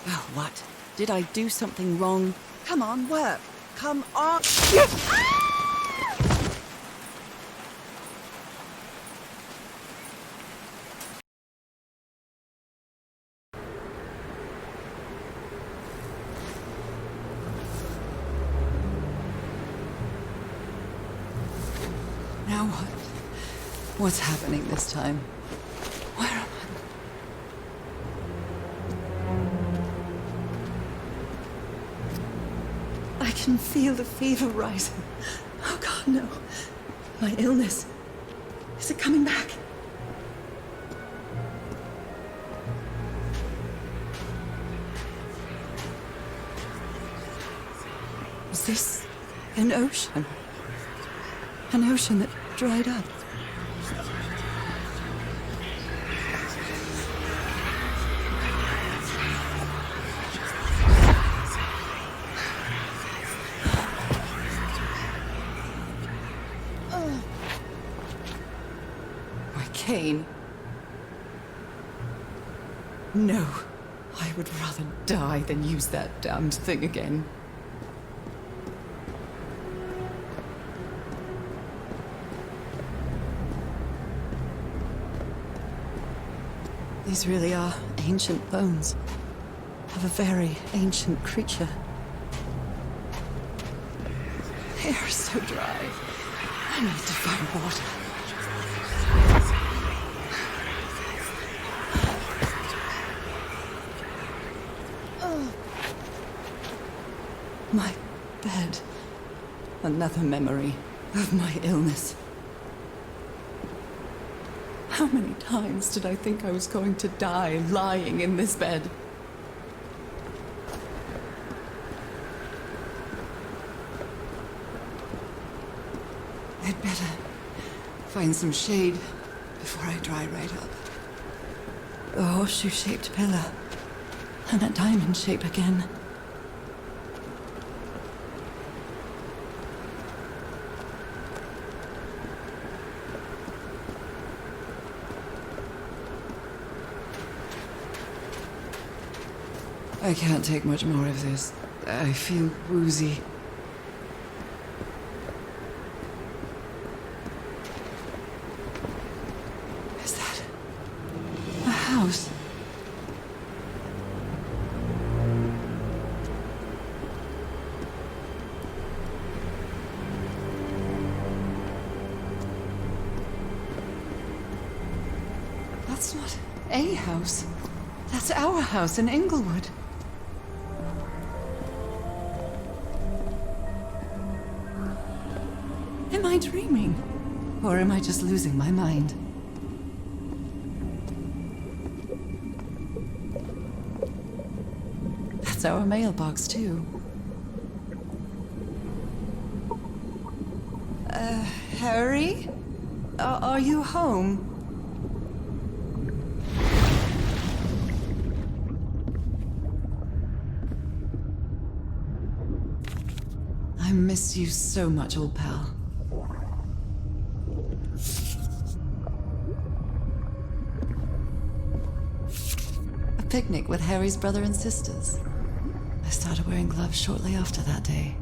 Oh, what? Did I do something wrong? Come on, work. Come on. Now what? What's happening this time? Where am I? I can feel the fever rising. Oh God, no. My illness. Is it coming back? Is this an ocean? An ocean that dried up? insane? No. I would rather die than use that damned thing again. These really are ancient bones of a very ancient creature. They are so dry. I need to find water. My bed. Another memory of my illness. How many times did I think I was going to die lying in this bed? I'd better find some shade before I dry right up. A horseshoe-shaped pillar. And a diamond shape again. I can't take much more of this. I feel woozy. Is that a house? That's not a house. That's our house in Inglewood. Am I dreaming? Or am I just losing my mind? That's our mailbox, too. Harry? Are you home? I miss you so much, old pal. A picnic with Harry's brother and sisters. I started wearing gloves shortly after that day.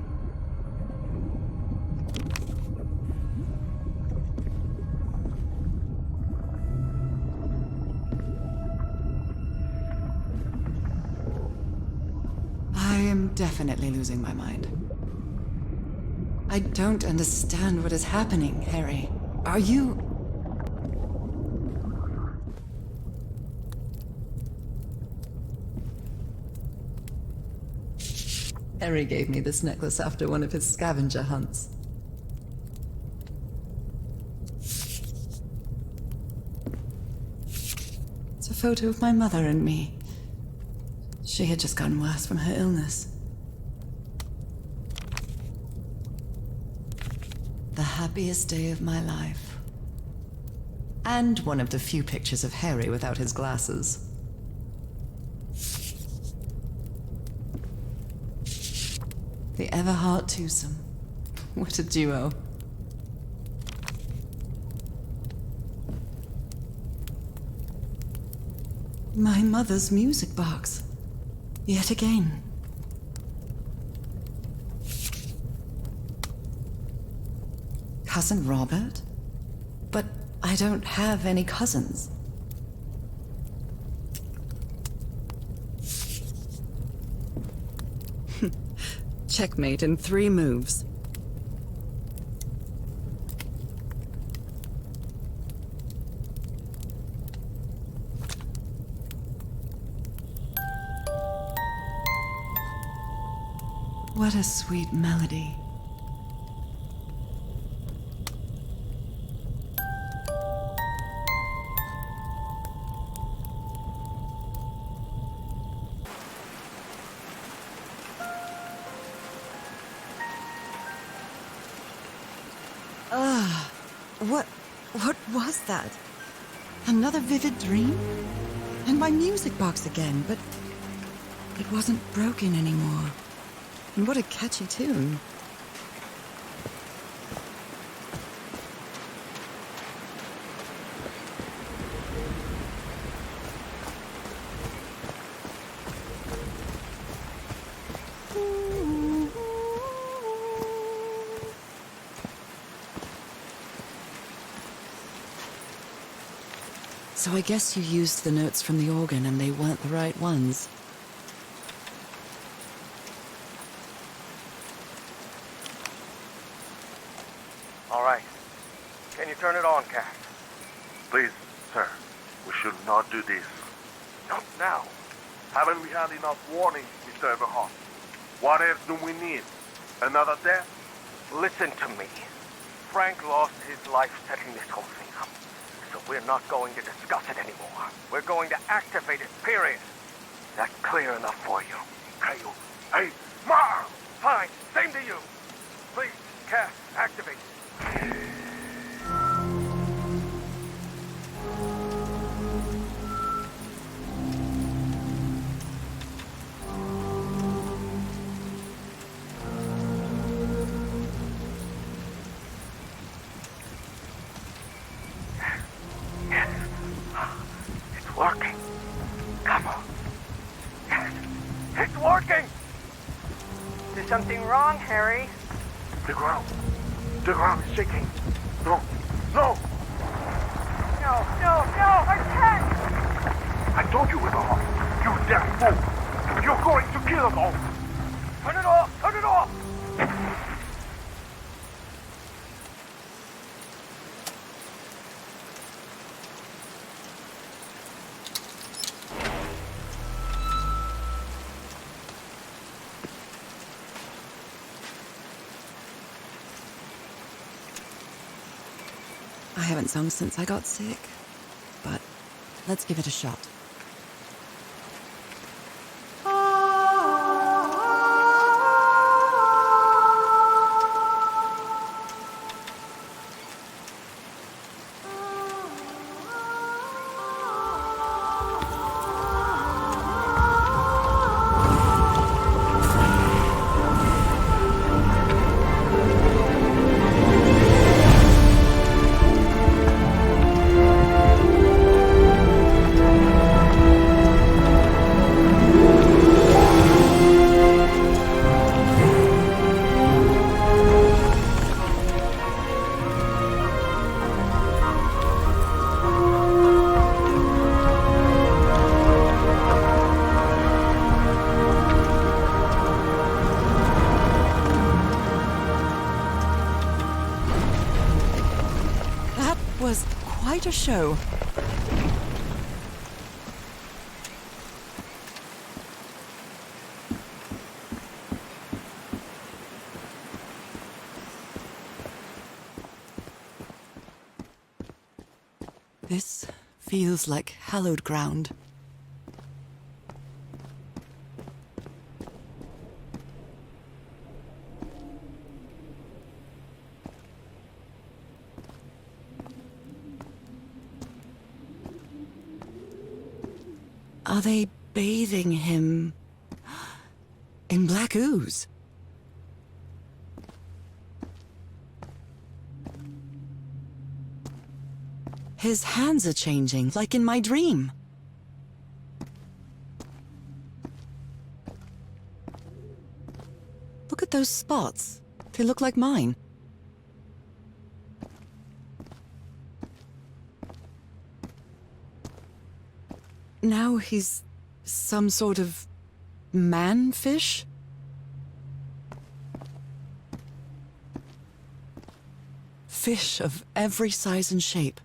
I am definitely losing my mind. I don't understand what is happening, Harry. Are you... Harry gave me this necklace after one of his scavenger hunts. It's a photo of my mother and me. She had just gotten worse from her illness. The happiest day of my life. And one of the few pictures of Harry without his glasses. The Everhart twosome. What a duo. My mother's music box. Yet again. Cousin Robert? But I don't have any cousins. Checkmate in 3 moves. What a sweet melody. What was that? Another vivid dream? And my music box again, but it wasn't broken anymore. And what a catchy tune. So I guess you used the notes from the organ and they weren't the right ones. All right. Can you turn it on, Cass? Please, sir. We should not do this. Not now. Haven't we had enough warning, Mr. Everhart? What else do we need? Another death? Listen to me. Frank lost his life setting this whole thing up. So we're not going to discuss it anymore. We're going to activate it, period. That's clear enough for you. Hey, Ma! Fine, same to you. Please, Cass, activate. It's working. Come on. Yes, it's working! Is something wrong, Harry? The ground is shaking. No! No, I can't! I told you, Everhart. You damn fool! You're going to kill us all! Turn it off! Turn it off! I haven't sung since I got sick, but let's give it a shot. Was quite a show. This feels like hallowed ground. Are they bathing him in black ooze? His hands are changing, like in my dream. Look at those spots. They look like mine. Now he's some sort of man-fish? Fish of every size and shape.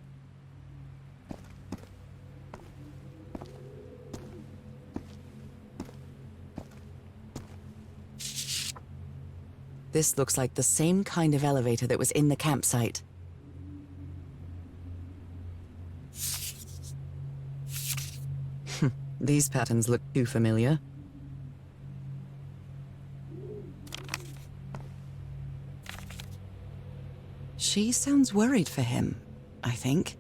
This looks like the same kind of elevator that was in the campsite. These patterns look too familiar. She sounds worried for him, I think.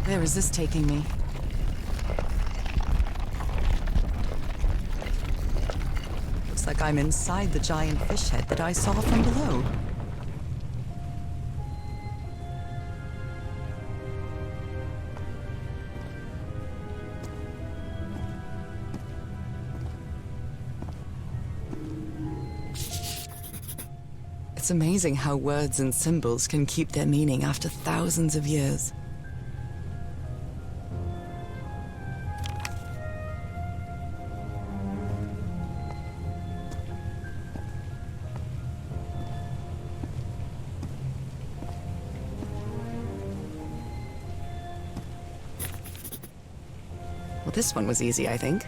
Where is this taking me? Looks like I'm inside the giant fish head that I saw from below. It's amazing how words and symbols can keep their meaning after thousands of years. Well, this one was easy, I think.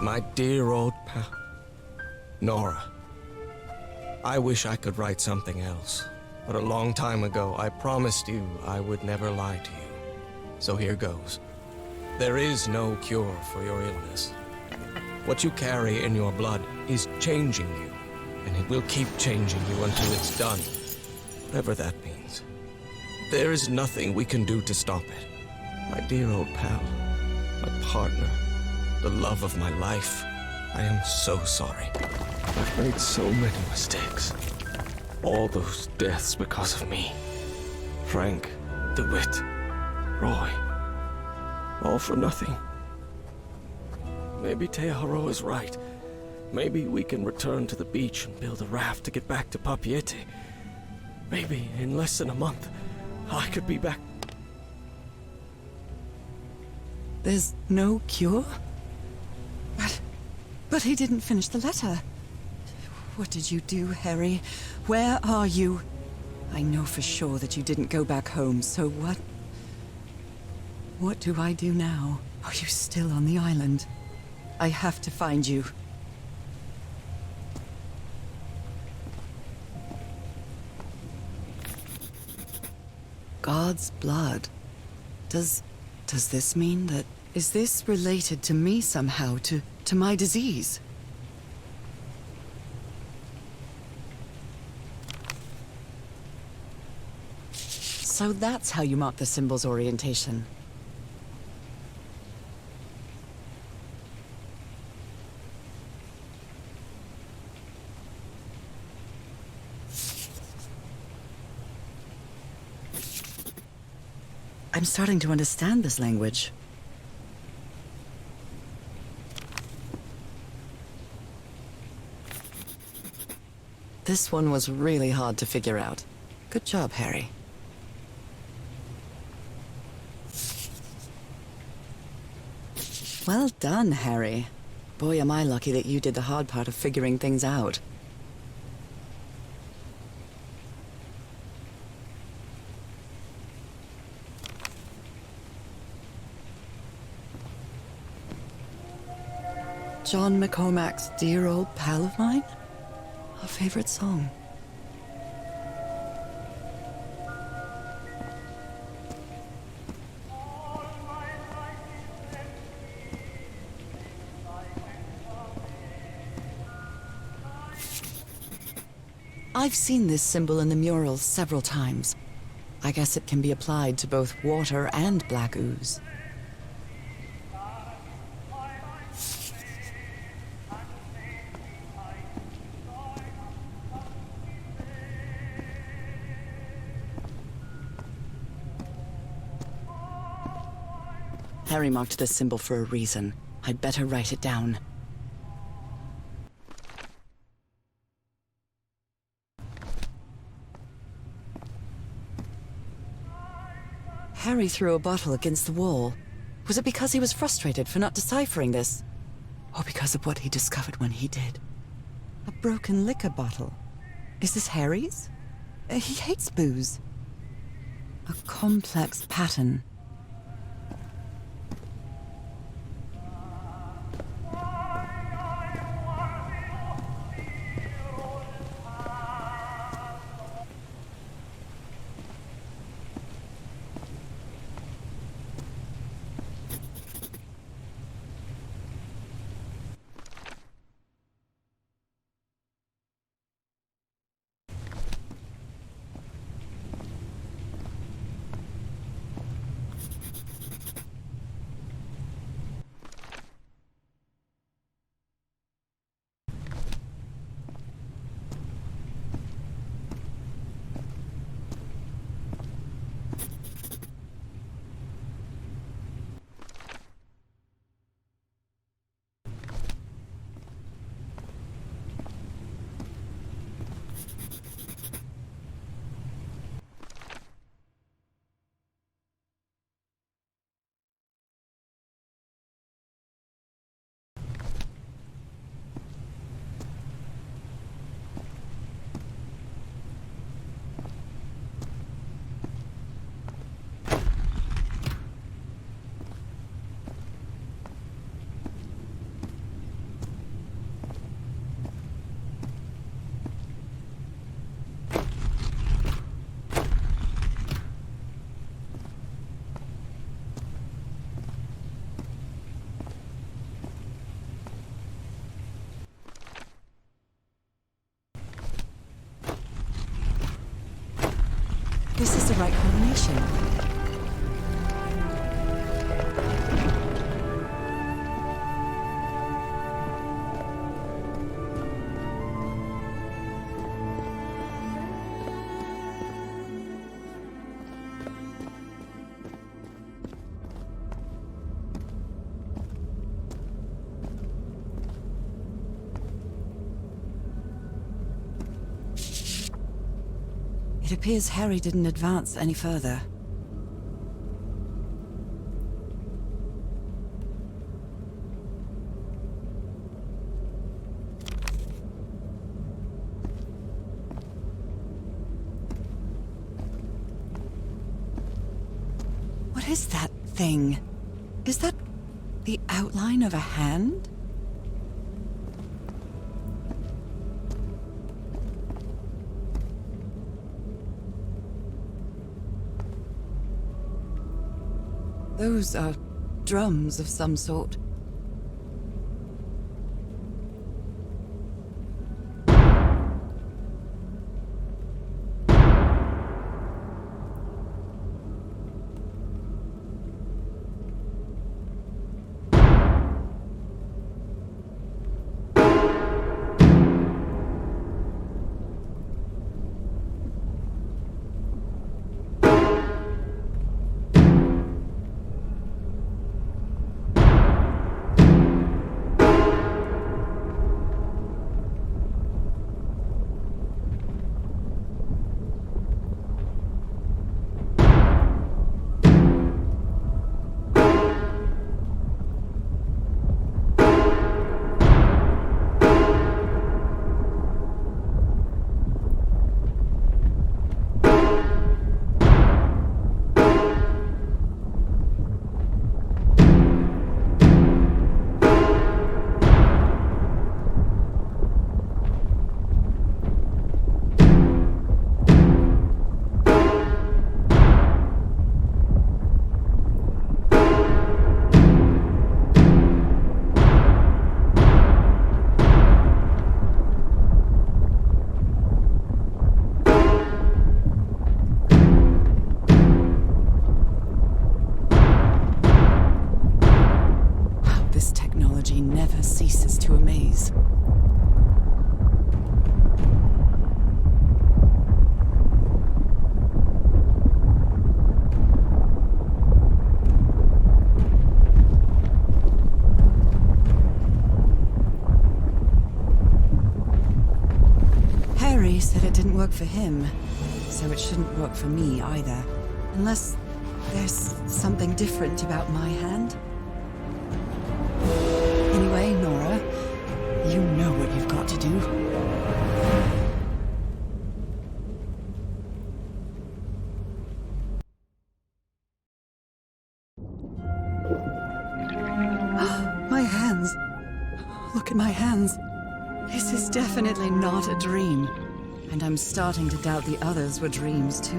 My dear old pal, Nora. I wish I could write something else, but a long time ago I promised you I would never lie to you. So here goes. There is no cure for your illness. What you carry in your blood is changing you, and it will keep changing you until it's done, whatever that means. There is nothing we can do to stop it. My dear old pal, my partner, the love of my life, I am so sorry. I've made so many mistakes. All those deaths because of me. Frank, DeWitt, Roy, all for nothing. Maybe Teodoro is right. Maybe we can return to the beach and build a raft to get back to Papiete. Maybe in less than a month, I could be back. There's no cure? But he didn't finish the letter. What did you do, Harry? Where are you? I know for sure that you didn't go back home, so what? What do I do now? Are you still on the island? I have to find you. God's blood. Does this mean that... Is this related to me somehow, to my disease? So that's how you mark the symbol's orientation. I'm starting to understand this language. This one was really hard to figure out. Good job, Harry. Well done, Harry. Boy, am I lucky that you did the hard part of figuring things out. John McCormack's Dear Old Pal of Mine? A favorite song. I've seen this symbol in the murals several times. I guess it can be applied to both water and black ooze. Harry marked this symbol for a reason. I'd better write it down. Harry threw a bottle against the wall. Was it because he was frustrated for not deciphering this? Or because of what he discovered when he did? A broken liquor bottle. Is this Harry's? He hates booze. A complex pattern. this is the right combination. It appears Harry didn't advance any further. What is that thing? Is that the outline of a hand? Those are drums of some sort. Never ceases to amaze. Harry said it didn't work for him, so it shouldn't work for me either. Unless there's something different about my hand. Anyway, Nora, you know what you've got to do. My hands. Look at my hands. This is definitely not a dream. And I'm starting to doubt the others were dreams too.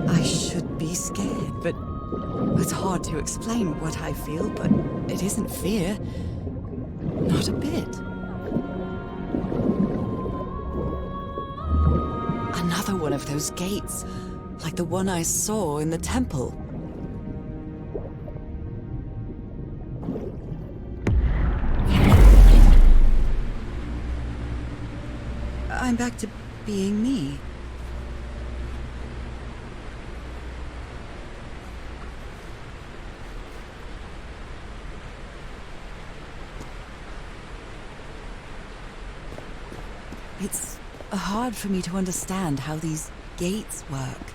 I should be scared, but it's hard to explain what I feel, but it isn't fear. Not a bit. Another one of those gates, like the one I saw in the temple. I'm back to being me. It's hard for me to understand how these gates work.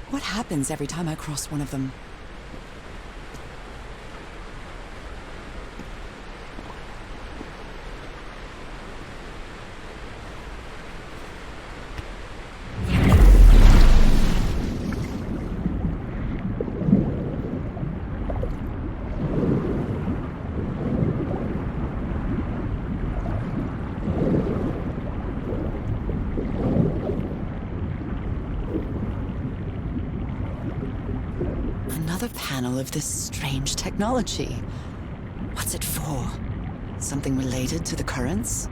What happens every time I cross one of them? Another panel of this strange technology. What's it for? Something related to the currents?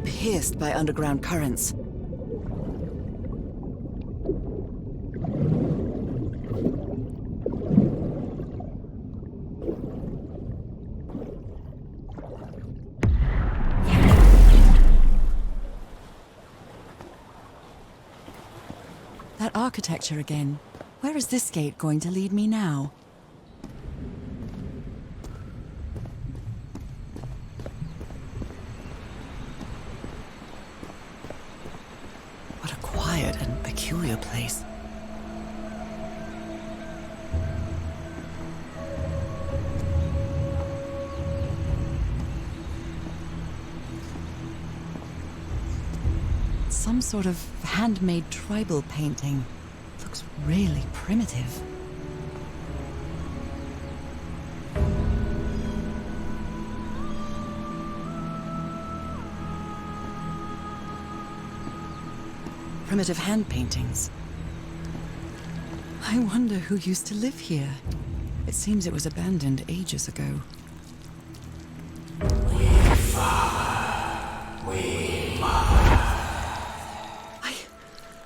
Pierced by underground currents. That architecture again. Where is this gate going to lead me now? And peculiar place. Some sort of handmade tribal painting. Looks really primitive. Primitive hand paintings. I wonder who used to live here. It seems it was abandoned ages ago.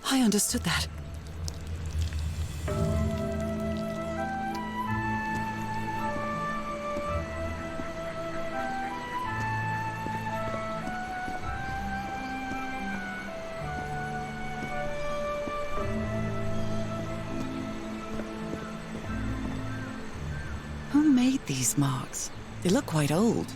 I understood that. Who made these marks? They look quite old.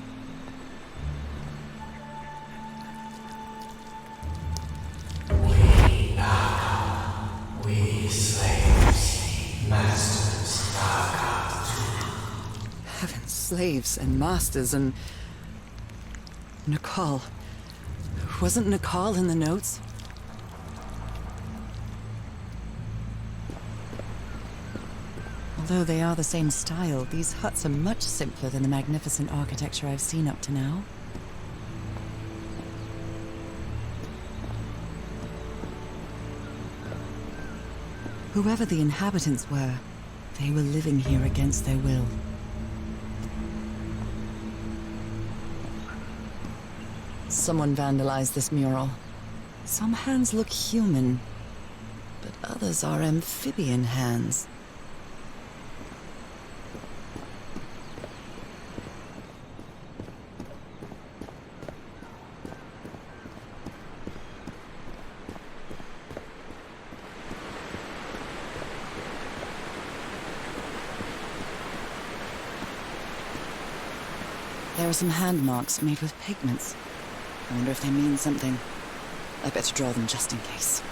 We slaves, masters, Heavens, slaves and masters and... Nicole. Wasn't Nicole in the notes? Although they are the same style, these huts are much simpler than the magnificent architecture I've seen up to now. Whoever the inhabitants were, they were living here against their will. Someone vandalized this mural. Some hands look human, but others are amphibian hands. There are some hand marks made with pigments. I wonder if they mean something. I better draw them just in case.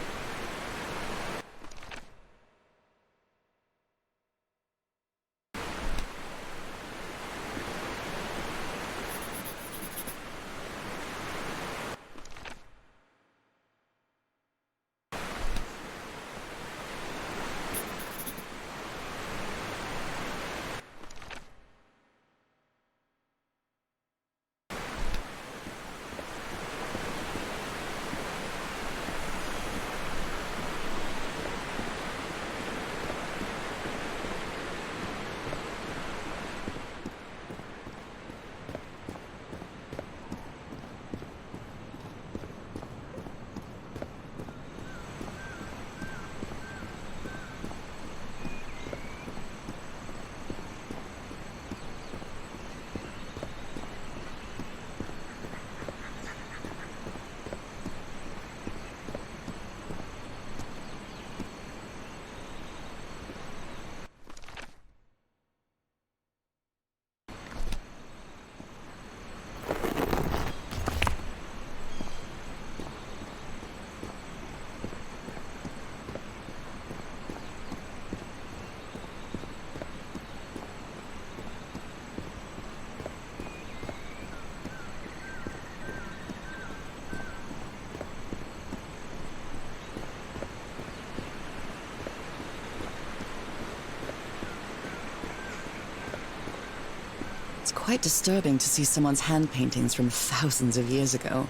quite disturbing to see someone's hand paintings from thousands of years ago.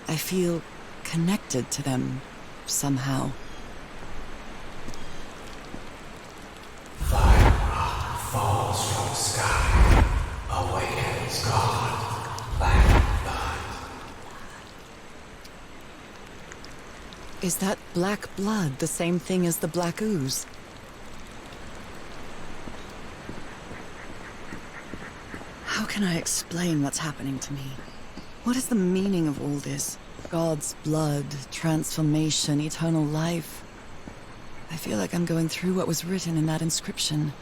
I feel connected to them somehow. Fire falls from the sky, awakens God, black blood. Is that black blood the same thing as the black ooze? How can I explain what's happening to me? What is the meaning of all this? God's blood, transformation, eternal life. I feel like I'm going through what was written in that inscription.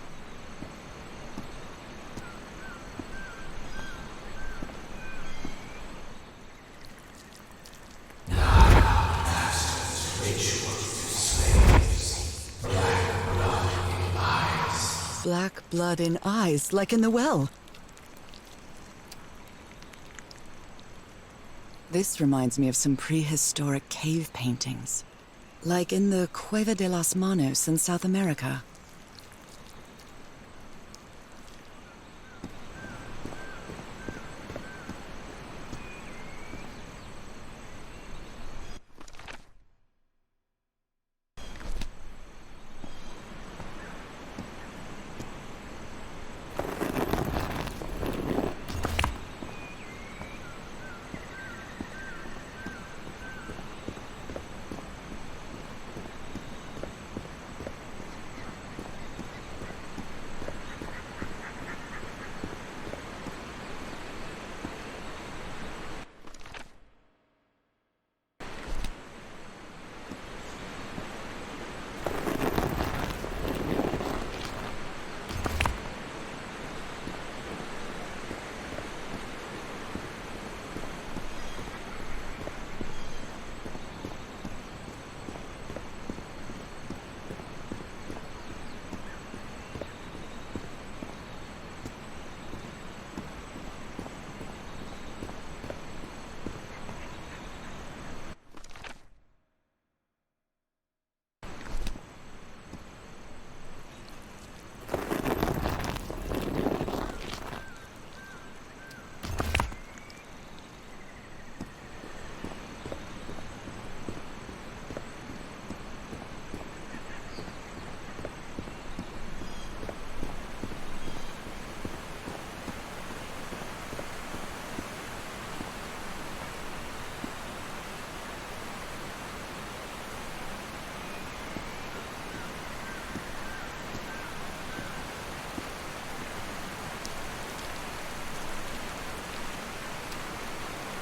Black blood in eyes, like in the well. This reminds me of some prehistoric cave paintings, like in the Cueva de las Manos in South America.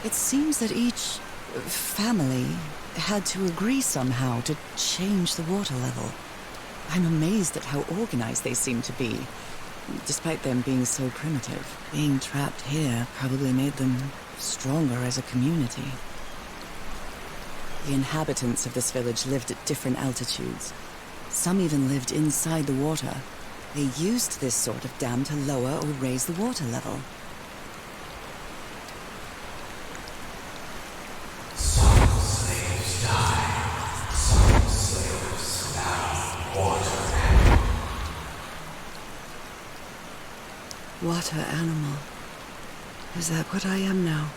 It seems that each family had to agree somehow to change the water level. I'm amazed at how organized they seem to be, despite them being so primitive. Being trapped here probably made them stronger as a community. The inhabitants of this village lived at different altitudes. Some even lived inside the water. They used this sort of dam to lower or raise the water level. Water animal. Is that what I am now?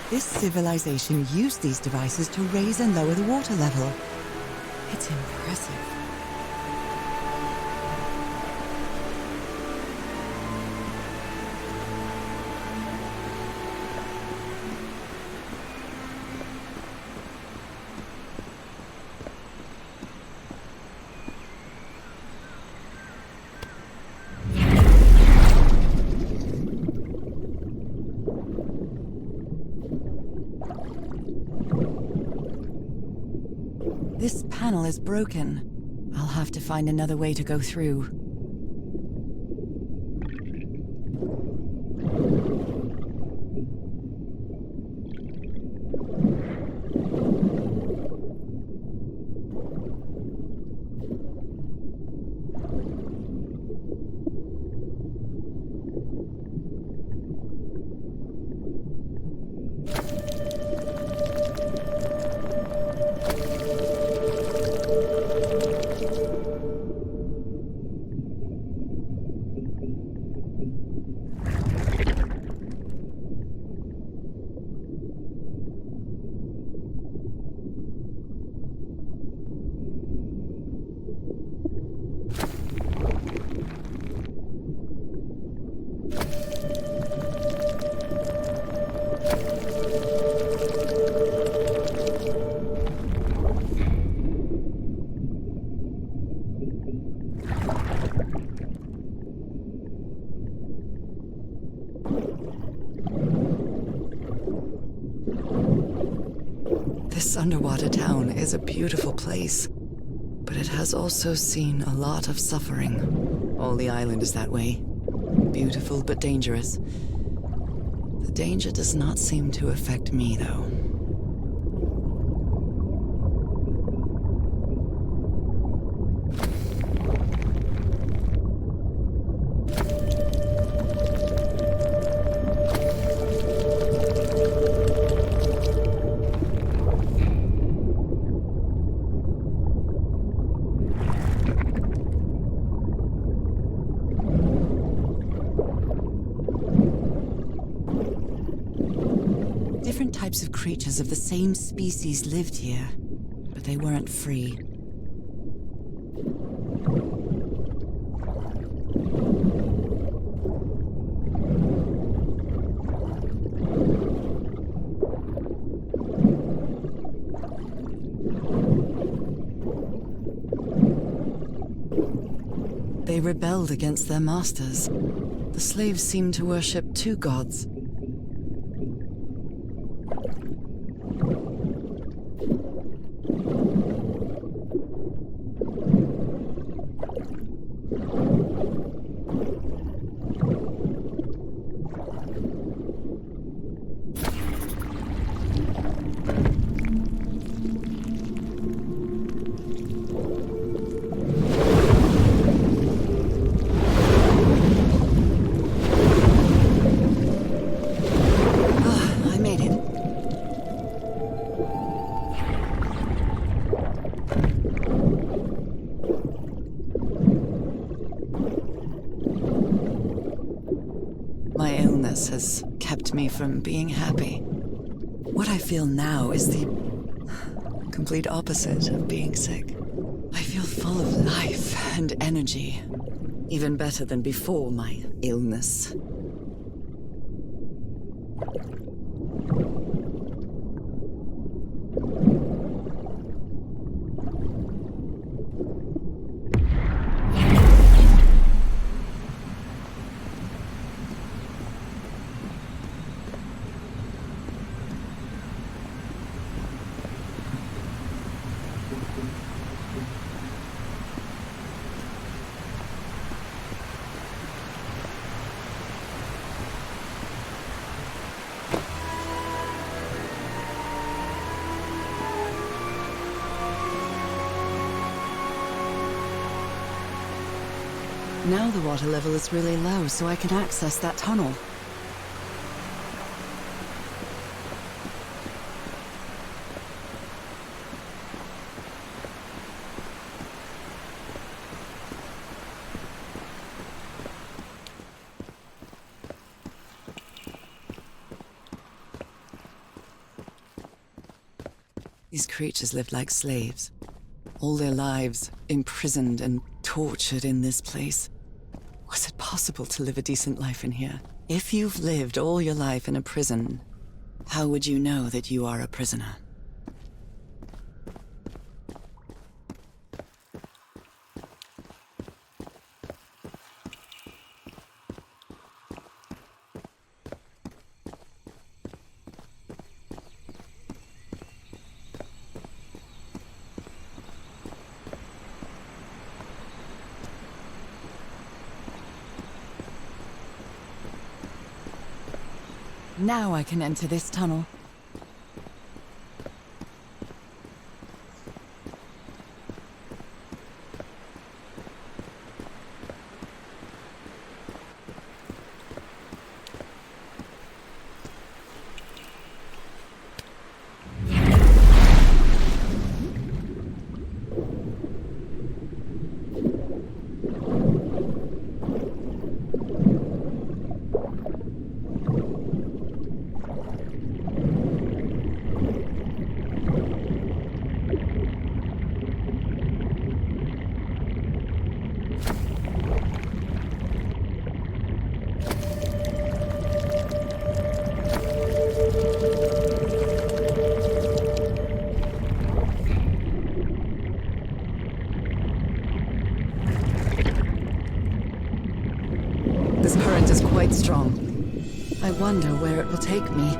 This civilization used these devices to raise and lower the water level. It's impressive. This panel is broken. I'll have to find another way to go through. This underwater town is a beautiful place, but it has also seen a lot of suffering. All the island is that way. Beautiful but dangerous. The danger does not seem to affect me, though. Different types of creatures of the same species lived here, but they weren't free. They rebelled against their masters. The slaves seemed to worship two gods. My illness has kept me from being happy. What I feel now is the complete opposite of being sick. I feel full of life and energy, even better than before my illness. Now the water level is really low, so I can access that tunnel. These creatures lived like slaves. All their lives imprisoned and tortured in this place. Was it possible to live a decent life in here? If you've lived all your life in a prison, how would you know that you are a prisoner? Now I can enter this tunnel. This current is quite strong. I wonder where it will take me.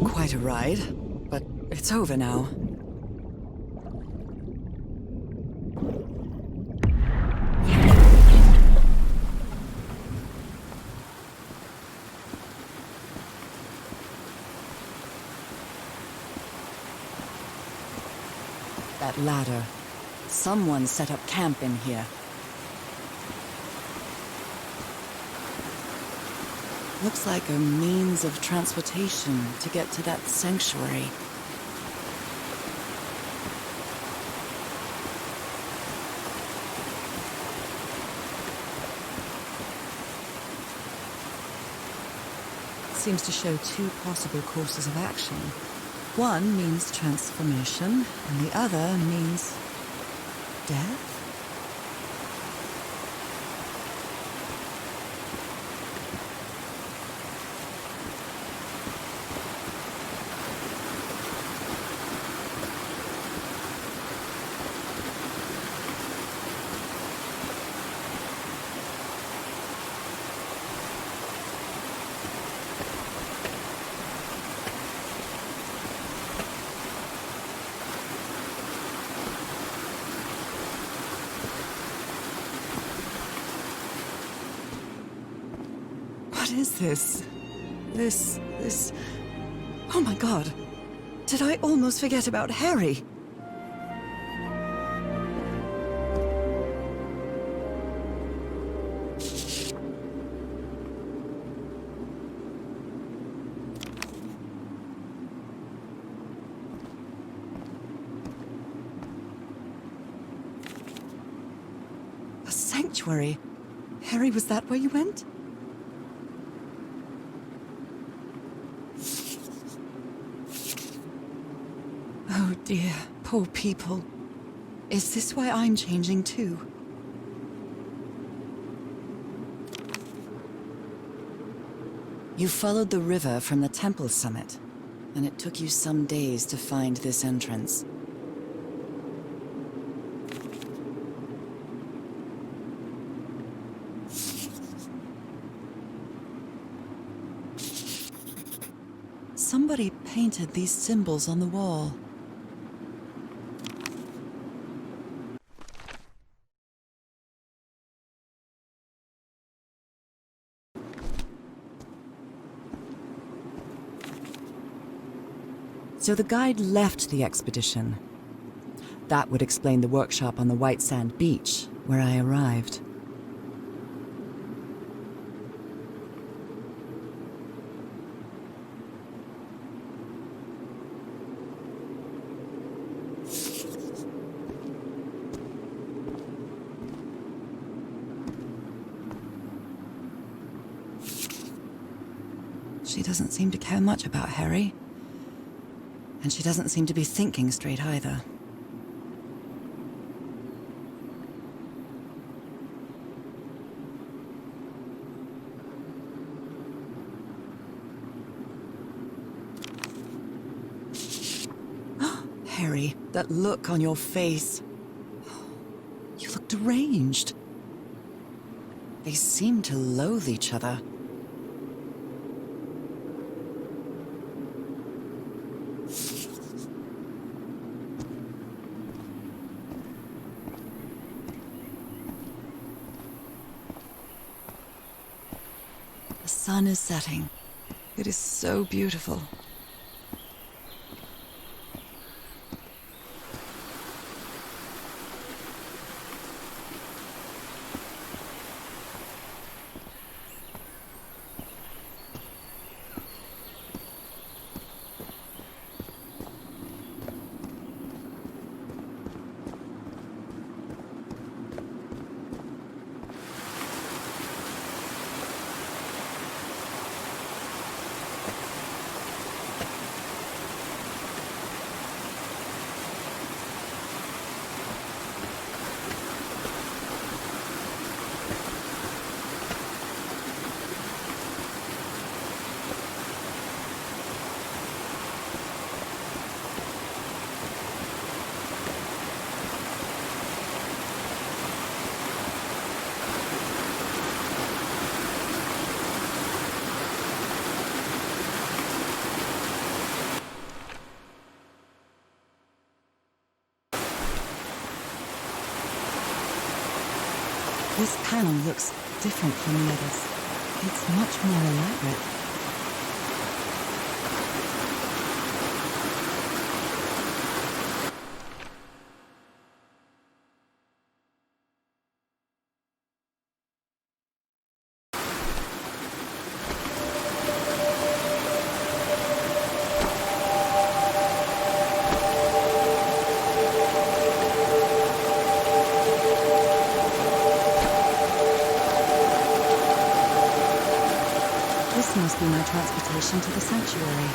Quite a ride, but it's over now. That ladder. Someone set up camp in here. Looks like a means of transportation to get to that sanctuary. Seems to show two possible courses of action. One means transformation, and the other means death? What is this? This... Oh my god! Did I almost forget about Harry? A sanctuary? Harry, was that where you went? Oh dear, poor people. Is this why I'm changing too? You followed the river from the temple summit, and it took you some days to find this entrance. Somebody painted these symbols on the wall. So the guide left the expedition. That would explain the workshop on the white sand beach, where I arrived. She doesn't seem to care much about Harry. And she doesn't seem to be thinking straight either. Harry, that look on your face. You look deranged. They seem to loathe each other. The sun is setting. It is so beautiful. This panel looks different from the others. It's much more elaborate. This must be my transportation to the sanctuary.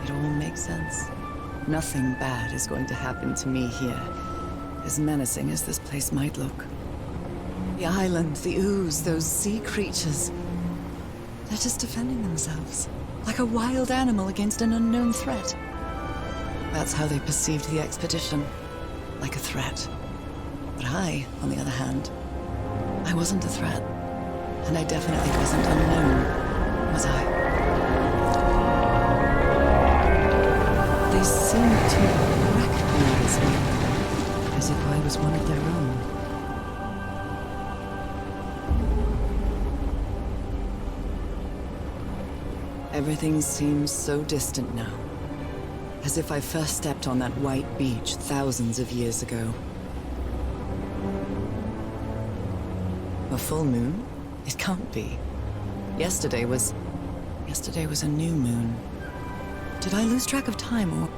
It all makes sense. Nothing bad is going to happen to me here, as menacing as this place might look. The island, the ooze, those sea creatures. They're just defending themselves, like a wild animal against an unknown threat. That's how they perceived the expedition, like a threat. But I, on the other hand, I wasn't a threat. And I definitely wasn't unknown, was I? They seemed to recognize me, as if I was one of their own. Everything seems so distant now, as if I first stepped on that white beach thousands of years ago. A full moon? It can't be. Yesterday was a new moon. Did I lose track of time, or...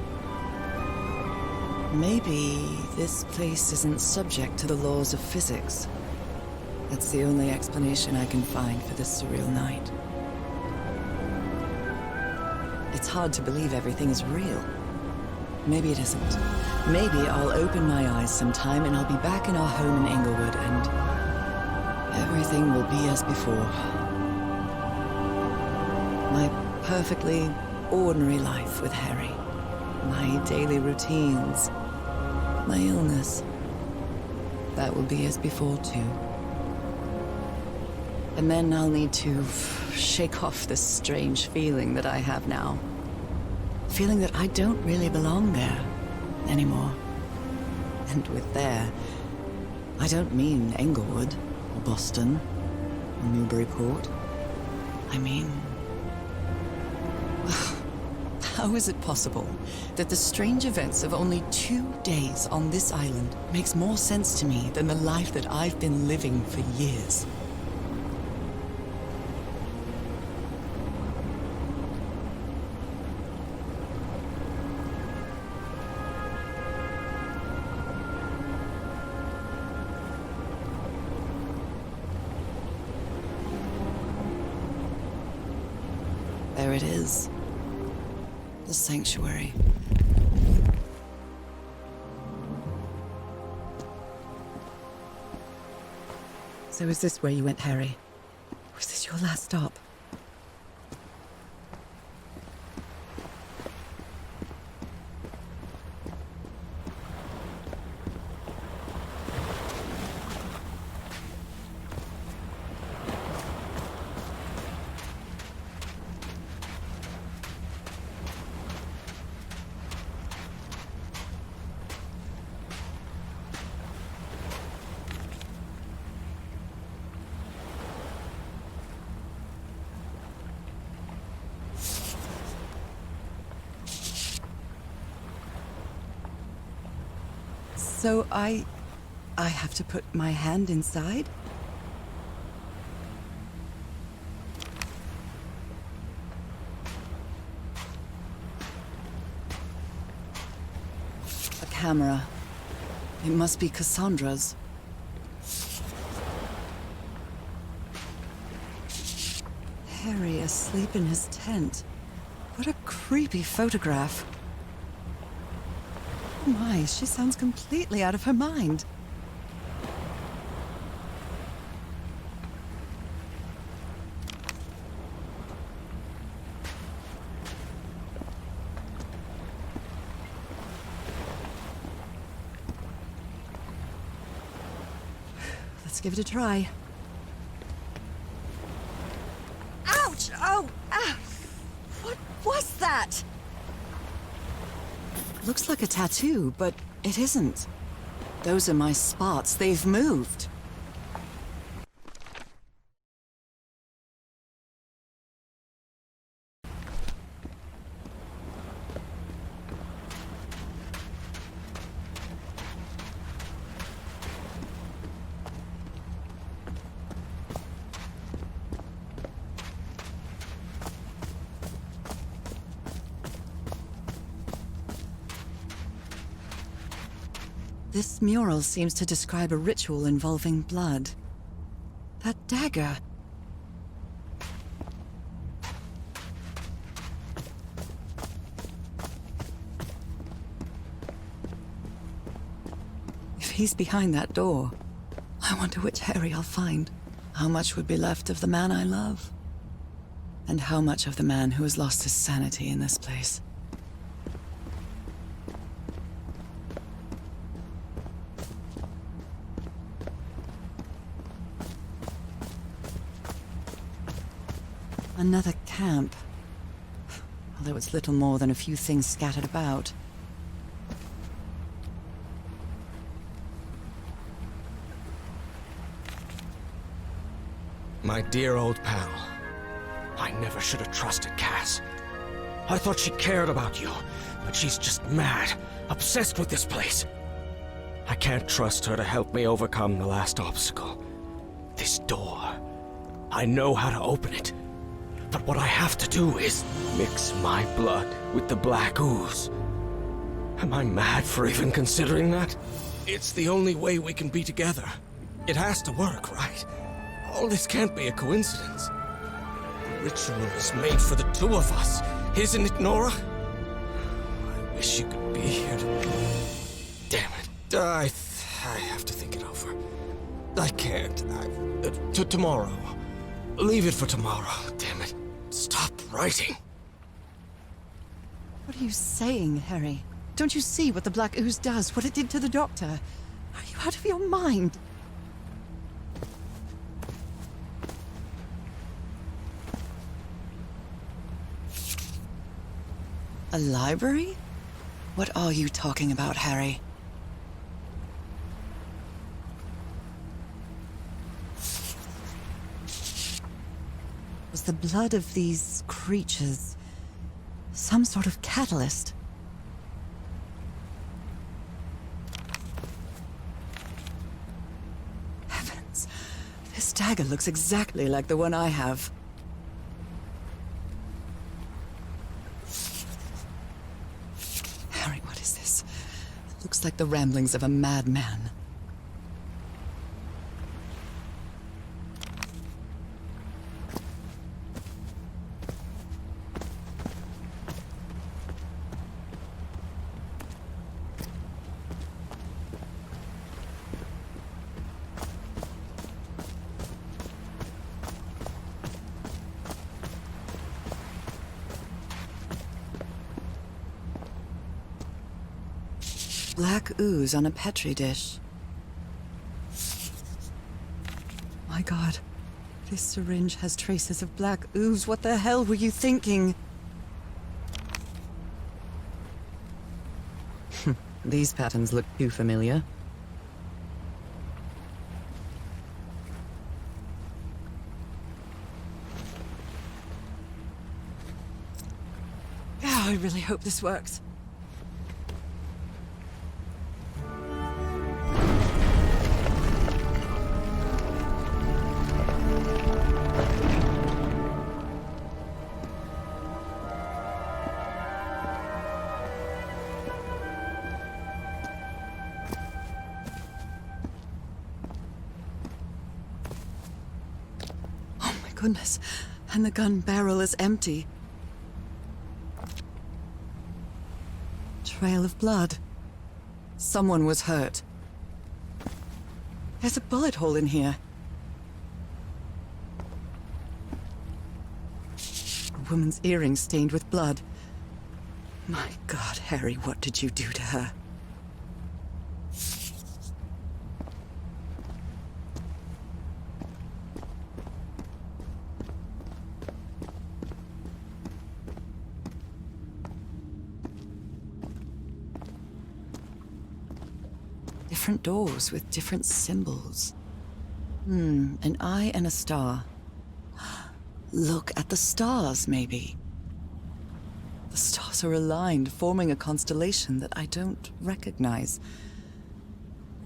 Maybe this place isn't subject to the laws of physics. That's the only explanation I can find for this surreal night. It's hard to believe everything is real. Maybe it isn't. Maybe I'll open my eyes sometime and I'll be back in our home in Englewood and everything will be as before. My perfectly ordinary life with Harry. My daily routines. My illness. That will be as before too. And then I'll need to shake off this strange feeling that I have now. Feeling that I don't really belong there anymore. And with there, I don't mean Englewood, or Boston, or Newburyport. I mean... How is it possible that the strange events of only 2 days on this island makes more sense to me than the life that I've been living for years? There it is. The sanctuary. So is this where you went, Harry? Was this your last stop? So I have to put my hand inside? A camera. It must be Cassandra's. Harry asleep in his tent. What a creepy photograph. Oh my, she sounds completely out of her mind. Let's give it a try. Ouch! Oh! Ah! What was that? Looks like a tattoo, but it isn't. Those are my spots. They've moved. This mural seems to describe a ritual involving blood. That dagger. If he's behind that door, I wonder which Harry I'll find. How much would be left of the man I love? And how much of the man who has lost his sanity in this place? Another camp. Although it's little more than a few things scattered about. My dear old pal. I never should have trusted Cass. I thought she cared about you, but she's just mad, obsessed with this place. I can't trust her to help me overcome the last obstacle. This door. I know how to open it. But what I have to do is mix my blood with the black ooze. Am I mad for even considering that? It's the only way we can be together. It has to work, right? All this can't be a coincidence. The ritual is made for the two of us, isn't it, Nora? I wish you could be here to... Damn it. I have to think it over. I can't. Tomorrow. Leave it for tomorrow. Damn it. Stop writing. What are you saying, Harry? Don't you see what the black ooze does, what it did to the doctor? Are you out of your mind? A library? What are you talking about, Harry? Was the blood of these creatures some sort of catalyst? Heavens, this dagger looks exactly like the one I have. Harry, what is this? It looks like the ramblings of a madman. Black ooze on a petri dish. My God, this syringe has traces of black ooze. What the hell were you thinking? These patterns look too familiar. Oh, I really hope this works. Goodness, and the gun barrel is empty. Trail of blood. Someone was hurt. There's a bullet hole in here. A woman's earring stained with blood. My God, Harry, what did you do to her? Different doors with different symbols. An eye and a star. Look at the stars, maybe. The stars are aligned, forming a constellation that I don't recognize.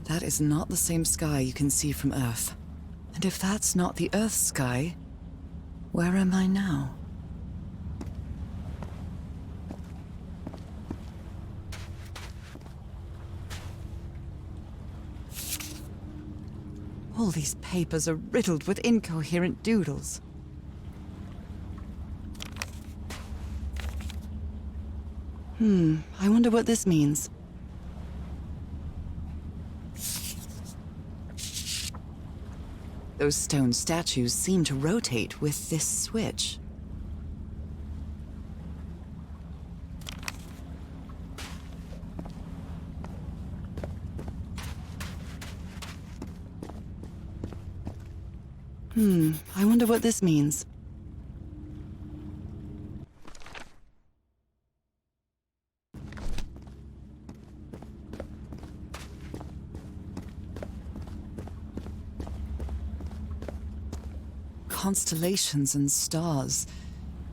That is not the same sky you can see from Earth. And if that's not the Earth's sky, where am I now? All these papers are riddled with incoherent doodles. I wonder what this means. Those stone statues seem to rotate with this switch. I wonder what this means. constellations and stars.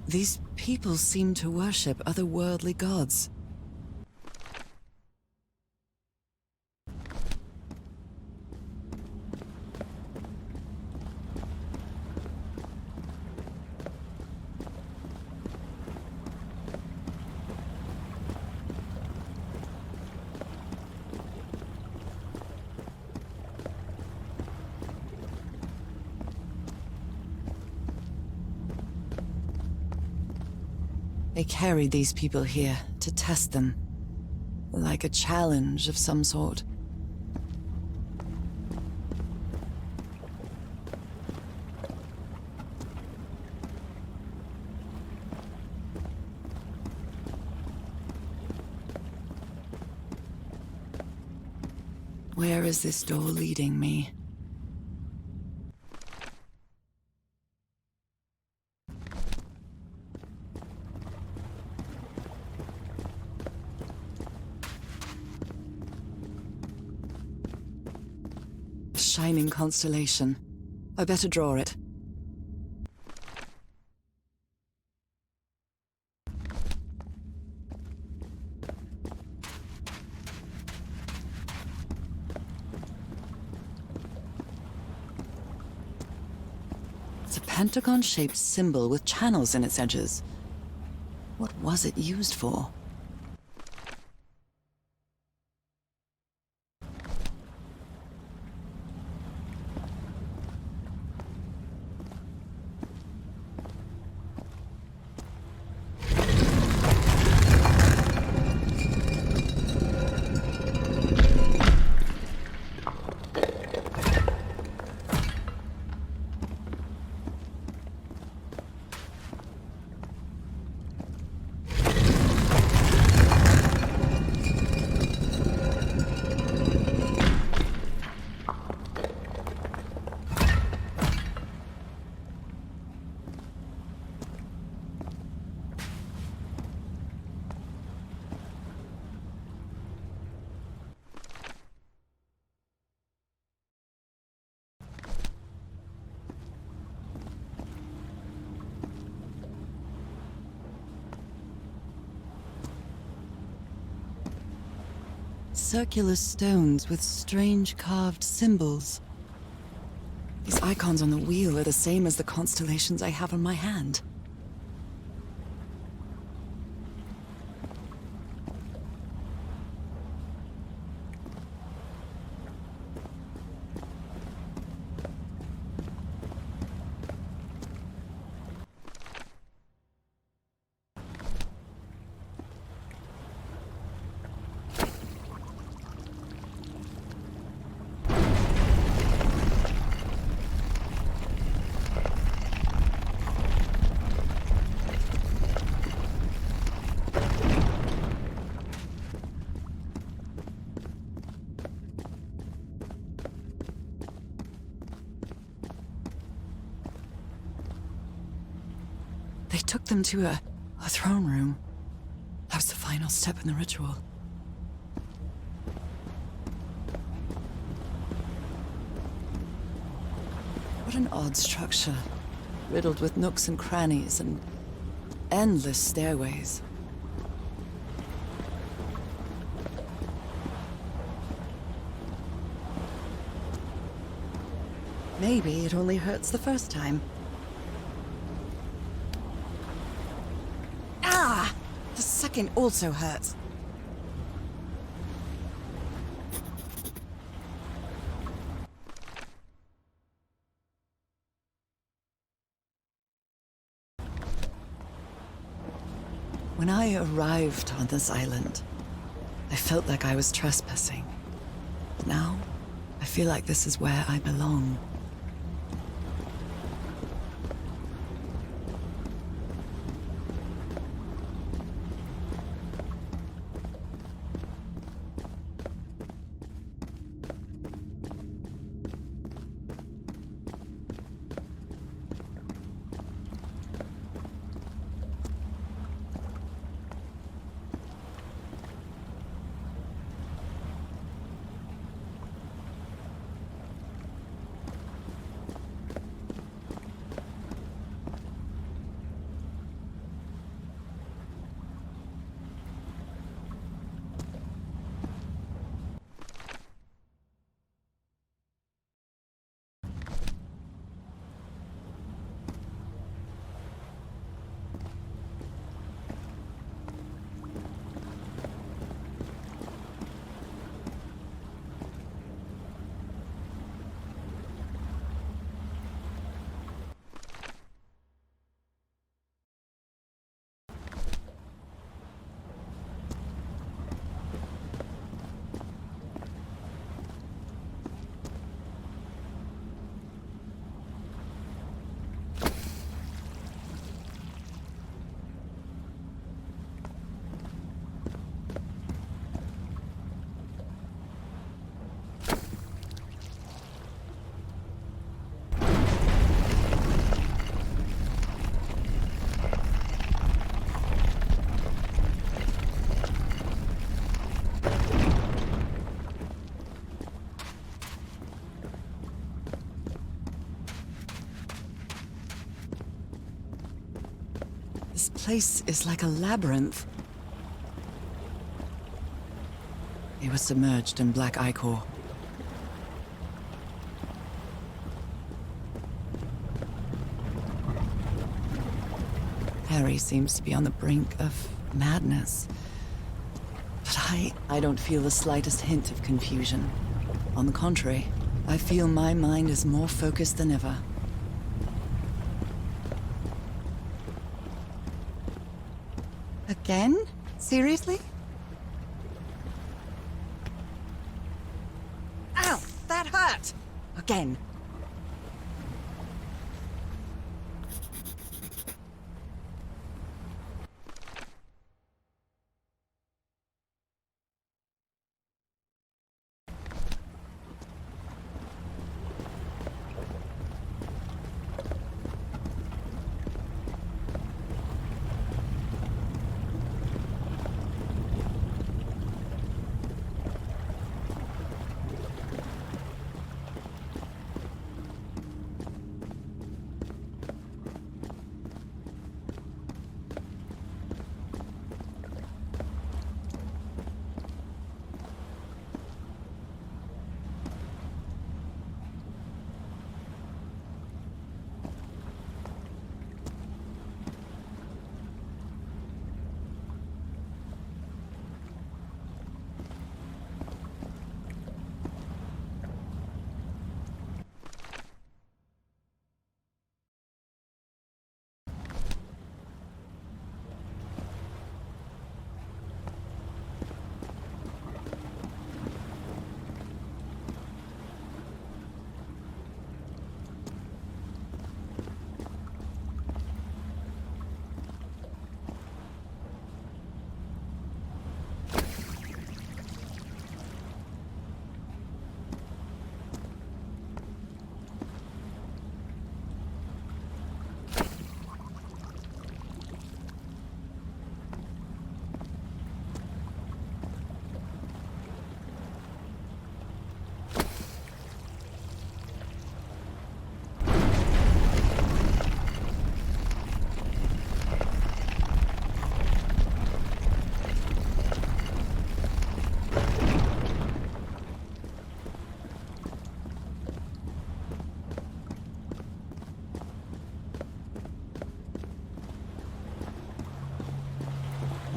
These people seem to worship otherworldly gods. They carried these people here to test them, like a challenge of some sort. Where is this door leading me? Shining constellation. I better draw it. It's a pentagon-shaped symbol with channels in its edges. What was it used for? Circular stones with strange carved symbols. These icons on the wheel are the same as the constellations I have on my hand. They took them to a throne room. That was the final step in the ritual. What an odd structure, riddled with nooks and crannies and endless stairways. Maybe it only hurts the first time. The second also hurts. When I arrived on this island, I felt like I was trespassing. Now, I feel like this is where I belong. place is like a labyrinth. They were submerged in black ichor. Harry seems to be on the brink of madness. But I don't feel the slightest hint of confusion. On the contrary, I feel my mind is more focused than ever. Again? Seriously? Ow! That hurt! Again.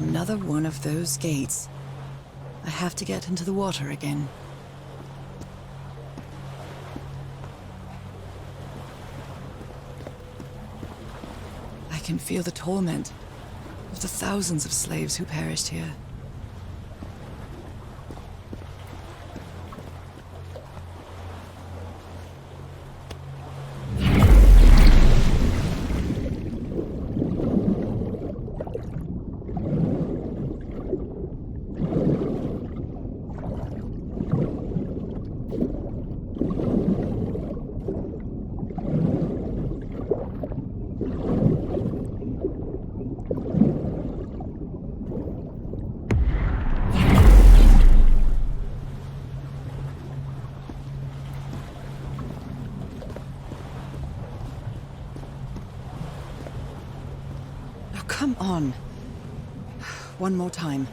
Another one of those gates. I have to get into the water again. I can feel the torment of the thousands of slaves who perished here. Come on. One more time.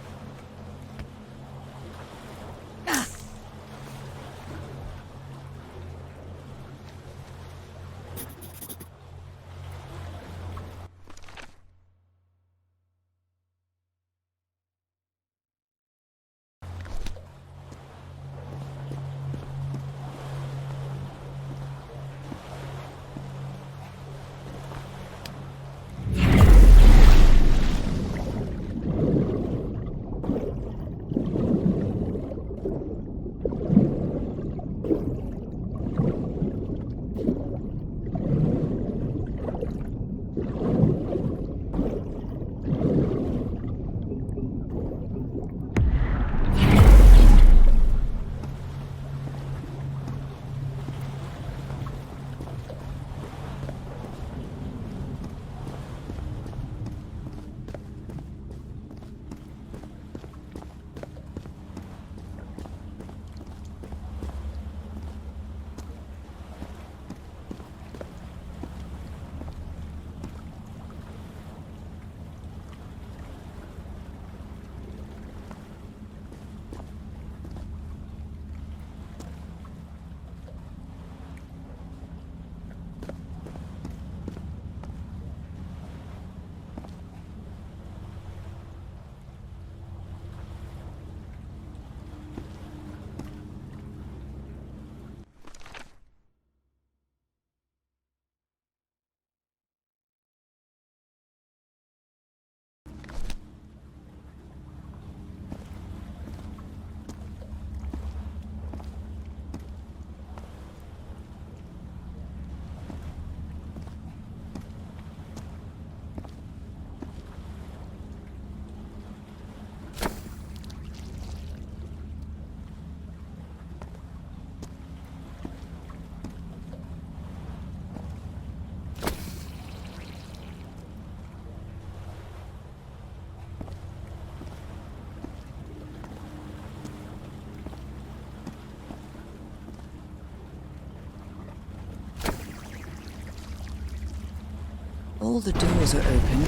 All the doors are open,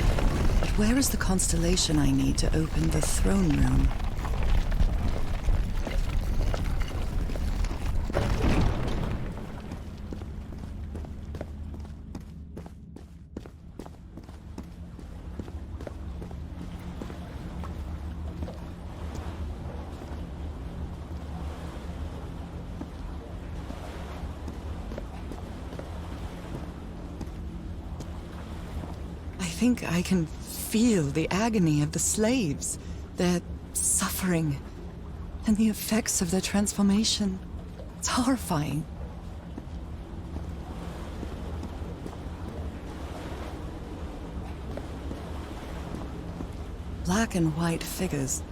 but where is the constellation I need to open the throne room? I think I can feel the agony of the slaves, their suffering, and the effects of their transformation. It's horrifying. Black and white figures.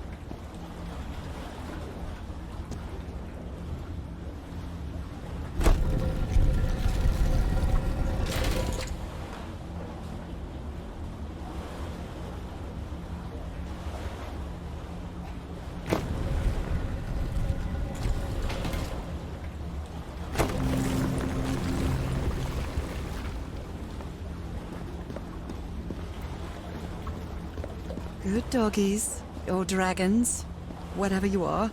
Good doggies, or dragons, whatever you are.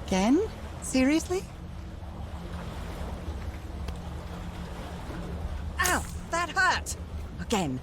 Again? Seriously? Ow! That hurt! Again.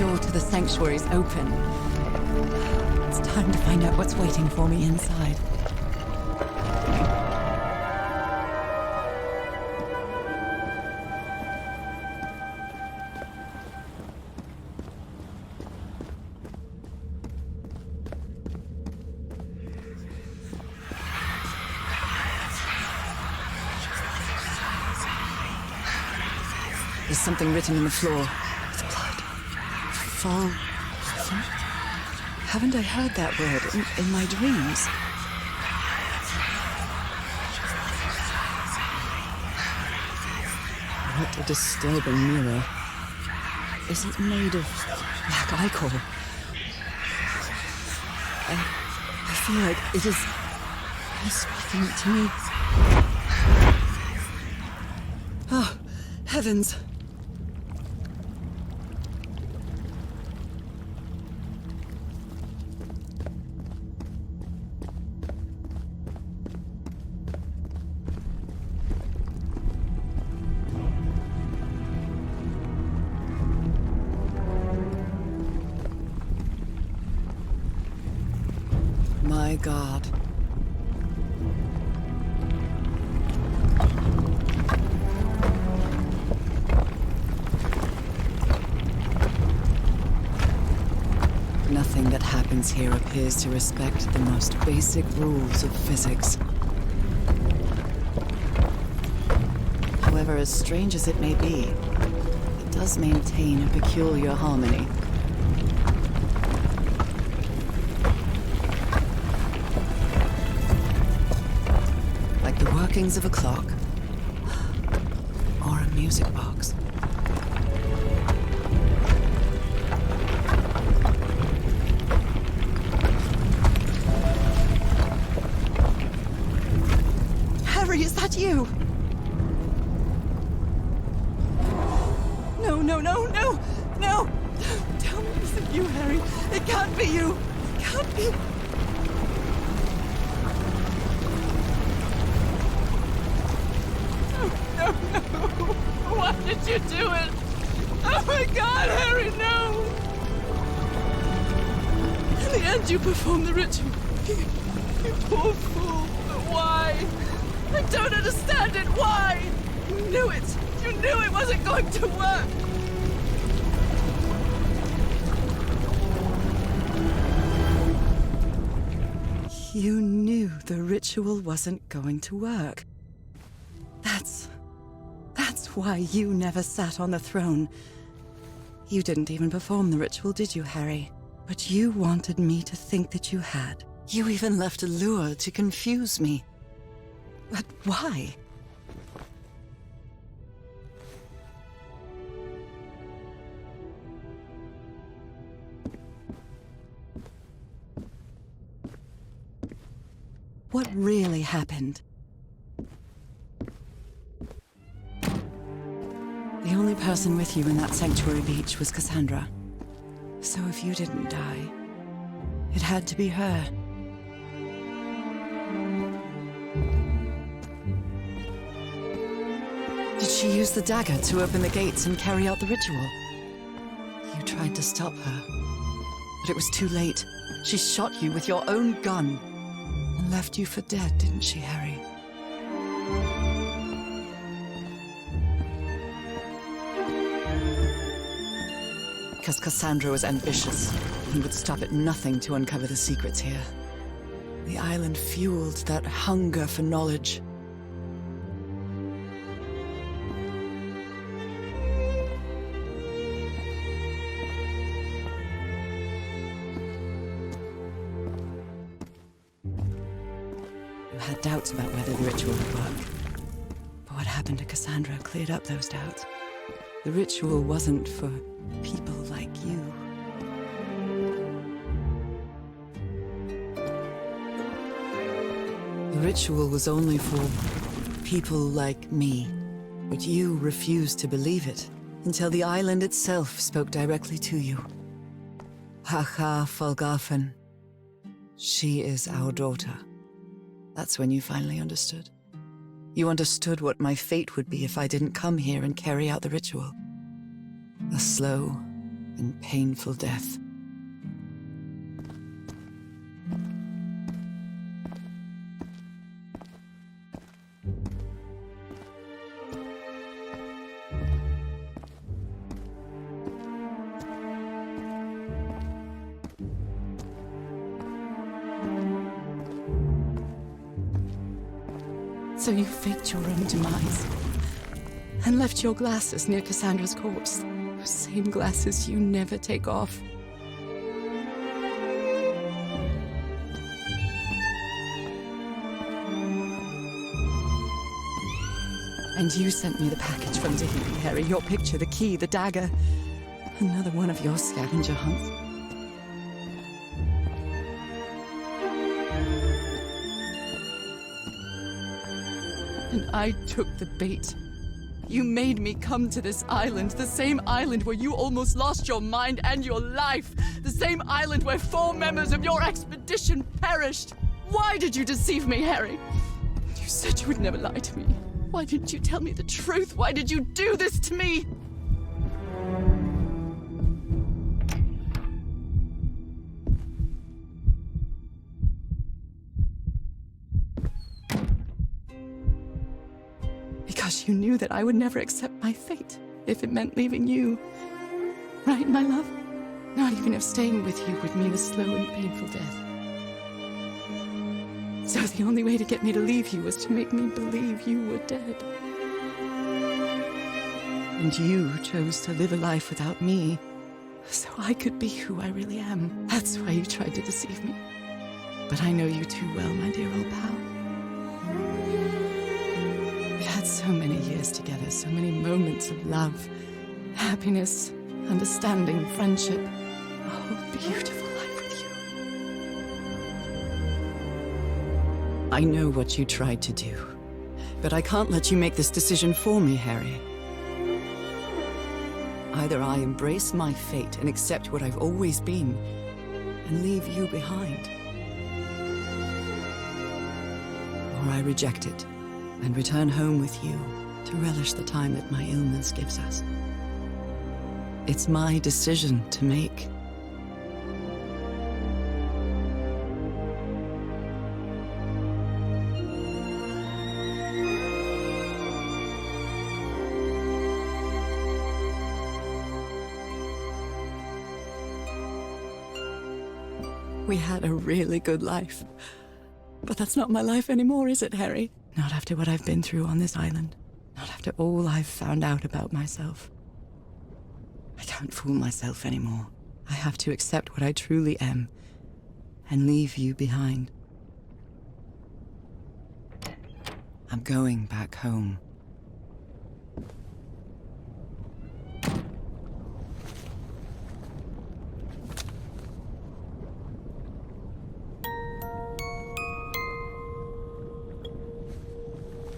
door to the sanctuary's open. It's time to find out what's waiting for me inside. There's something written in the floor. With blood. Fall. Haven't I heard that word in my dreams? What a disturbing mirror. Is it made of black ichor? I feel like it is speaking to me. Oh, heavens. My God. Nothing that happens here appears to respect the most basic rules of physics. However, as strange as it may be, it does maintain a peculiar harmony. Workings of a clock, or a music box. Harry, is that you? No, no, no, no, no! Don't tell me it isn't you, Harry. It can't be you. It can't be. Why did you do it? Oh my God, Harry, no! In the end, you performed the ritual. You poor fool. But why? I don't understand it. Why? You knew it. You knew it wasn't going to work. You knew the ritual wasn't going to work. That's why you never sat on the throne. You didn't even perform the ritual, did you, Harry? But you wanted me to think that you had. You even left a lure to confuse me. But why? What really happened? The only person with you in that sanctuary beach was Cassandra. So if you didn't die, it had to be her. Did she use the dagger to open the gates and carry out the ritual? You tried to stop her, but it was too late. She shot you with your own gun and left you for dead, didn't she, Harry? Because Cassandra was ambitious and would stop at nothing to uncover the secrets here. The island fueled that hunger for knowledge. You had doubts about whether the ritual would work. But what happened to Cassandra cleared up those doubts. The ritual wasn't for people like you. The ritual was only for people like me. But you refused to believe it until the island itself spoke directly to you. Hacha Falgafen. She is our daughter. That's when you finally understood. You understood what my fate would be if I didn't come here and carry out the ritual. A slow, and painful death. So you faked your own demise and left your glasses near Cassandra's corpse. Those same glasses you never take off. And you sent me the package from Tahiti, Harry. Your picture, the key, the dagger. Another one of your scavenger hunts. And I took the bait. You made me come to this island, the same island where you almost lost your mind and your life, the same island where 4 members of your expedition perished. Why did you deceive me, Harry? You said you would never lie to me. Why didn't you tell me the truth? Why did you do this to me? Because you knew that I would never accept my fate if it meant leaving you. Right, my love? Not even if staying with you would mean a slow and painful death. So the only way to get me to leave you was to make me believe you were dead. And you chose to live a life without me, so I could be who I really am. That's why you tried to deceive me. But I know you too well, my dear old pal. We had so many years together, so many moments of love, happiness, understanding, friendship. A whole beautiful life with you. I know what you tried to do, but I can't let you make this decision for me, Harry. Either I embrace my fate and accept what I've always been, and leave you behind, or I reject it and return home with you to relish the time that my illness gives us. It's my decision to make. We had a really good life. But that's not my life anymore, is it, Harry? Not after what I've been through on this island. Not after all I've found out about myself. I can't fool myself anymore. I have to accept what I truly am and leave you behind. I'm going back home.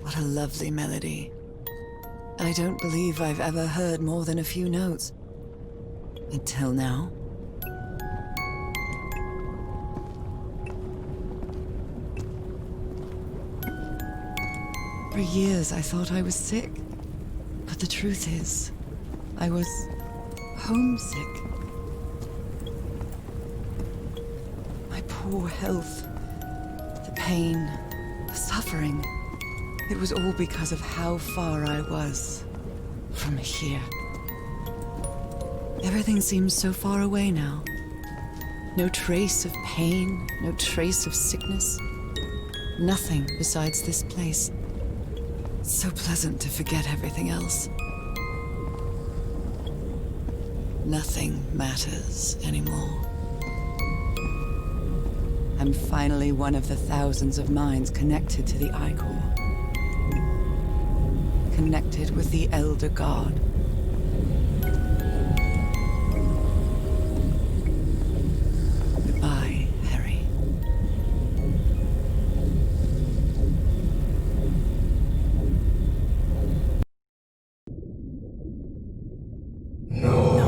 What a lovely melody. I don't believe I've ever heard more than a few notes. Until now. For years I thought I was sick. But the truth is, I was homesick. My poor health, the pain, the suffering. It was all because of how far I was from here. Everything seems so far away now. No trace of pain, no trace of sickness. Nothing besides this place. It's so pleasant to forget everything else. Nothing matters anymore. I'm finally one of the thousands of minds connected to the Ichor. Connected with the Elder God. Goodbye, Harry. No.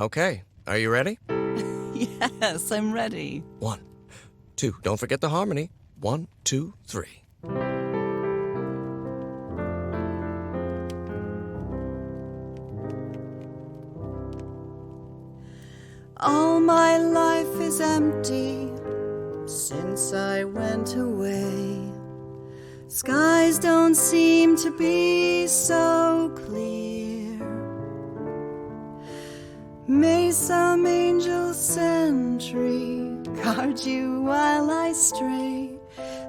Okay, are you ready? Yes, I'm ready. 1, 2, don't forget the harmony. 1, 2, 3. All my life is empty since I went away. Skies don't seem to be so clear. May some angel sentry guard you while I stray,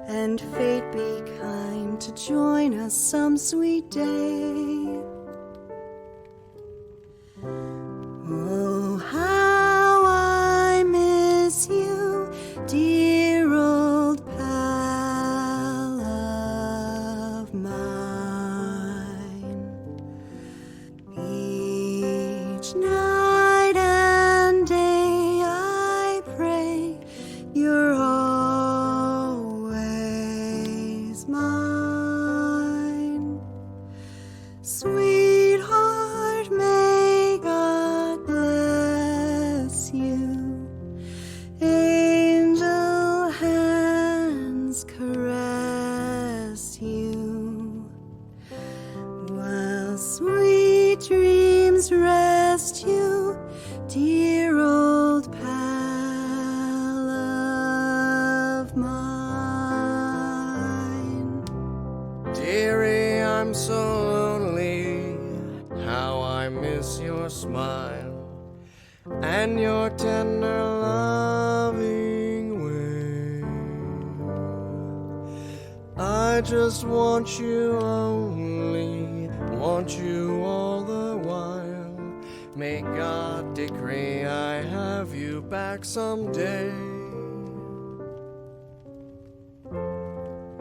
and fate be kind to join us some sweet day. Oh, how I miss you, dear old pal of mine. Each night and day I pray you're always mine. Sweetheart, may God bless you. Angel hands caress you, while sweet dreams rest you, dear old pal of mine. Dearie, I'm so lonely. How I miss your smile and your tender loving way. I just want you only, want you all the while. May God decree I have you back someday.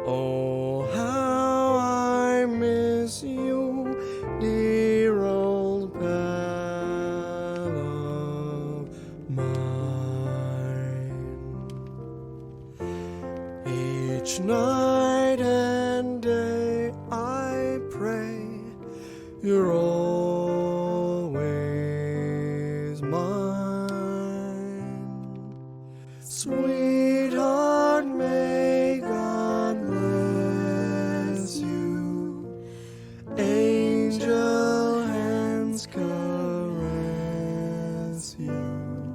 Oh, how I miss you, dear old pal of mine. Each night and day I pray you're always mine. Sweetheart, may God bless you. Angel hands caress you,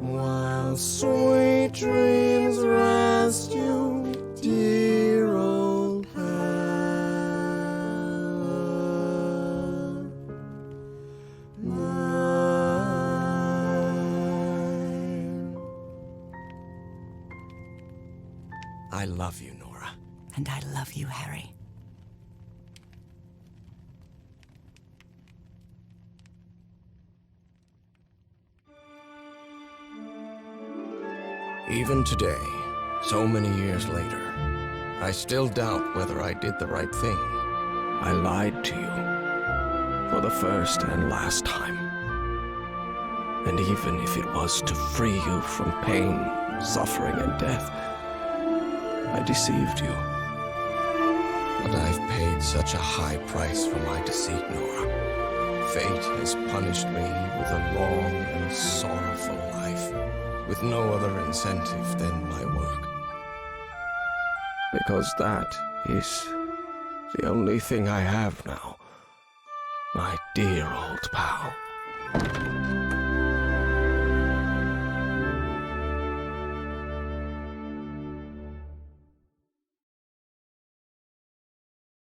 while sweet dreams rest you, dear old pal of mine. I love you, Nora. And I love you, Harry. Even today, so many years later, I still doubt whether I did the right thing. I lied to you for the first and last time. And even if it was to free you from pain, suffering, and death, I deceived you. But I've paid such a high price for my deceit, Nora. Fate has punished me with a long and sorrowful life, with no other incentive than my work. Because that is the only thing I have now, my dear old pal.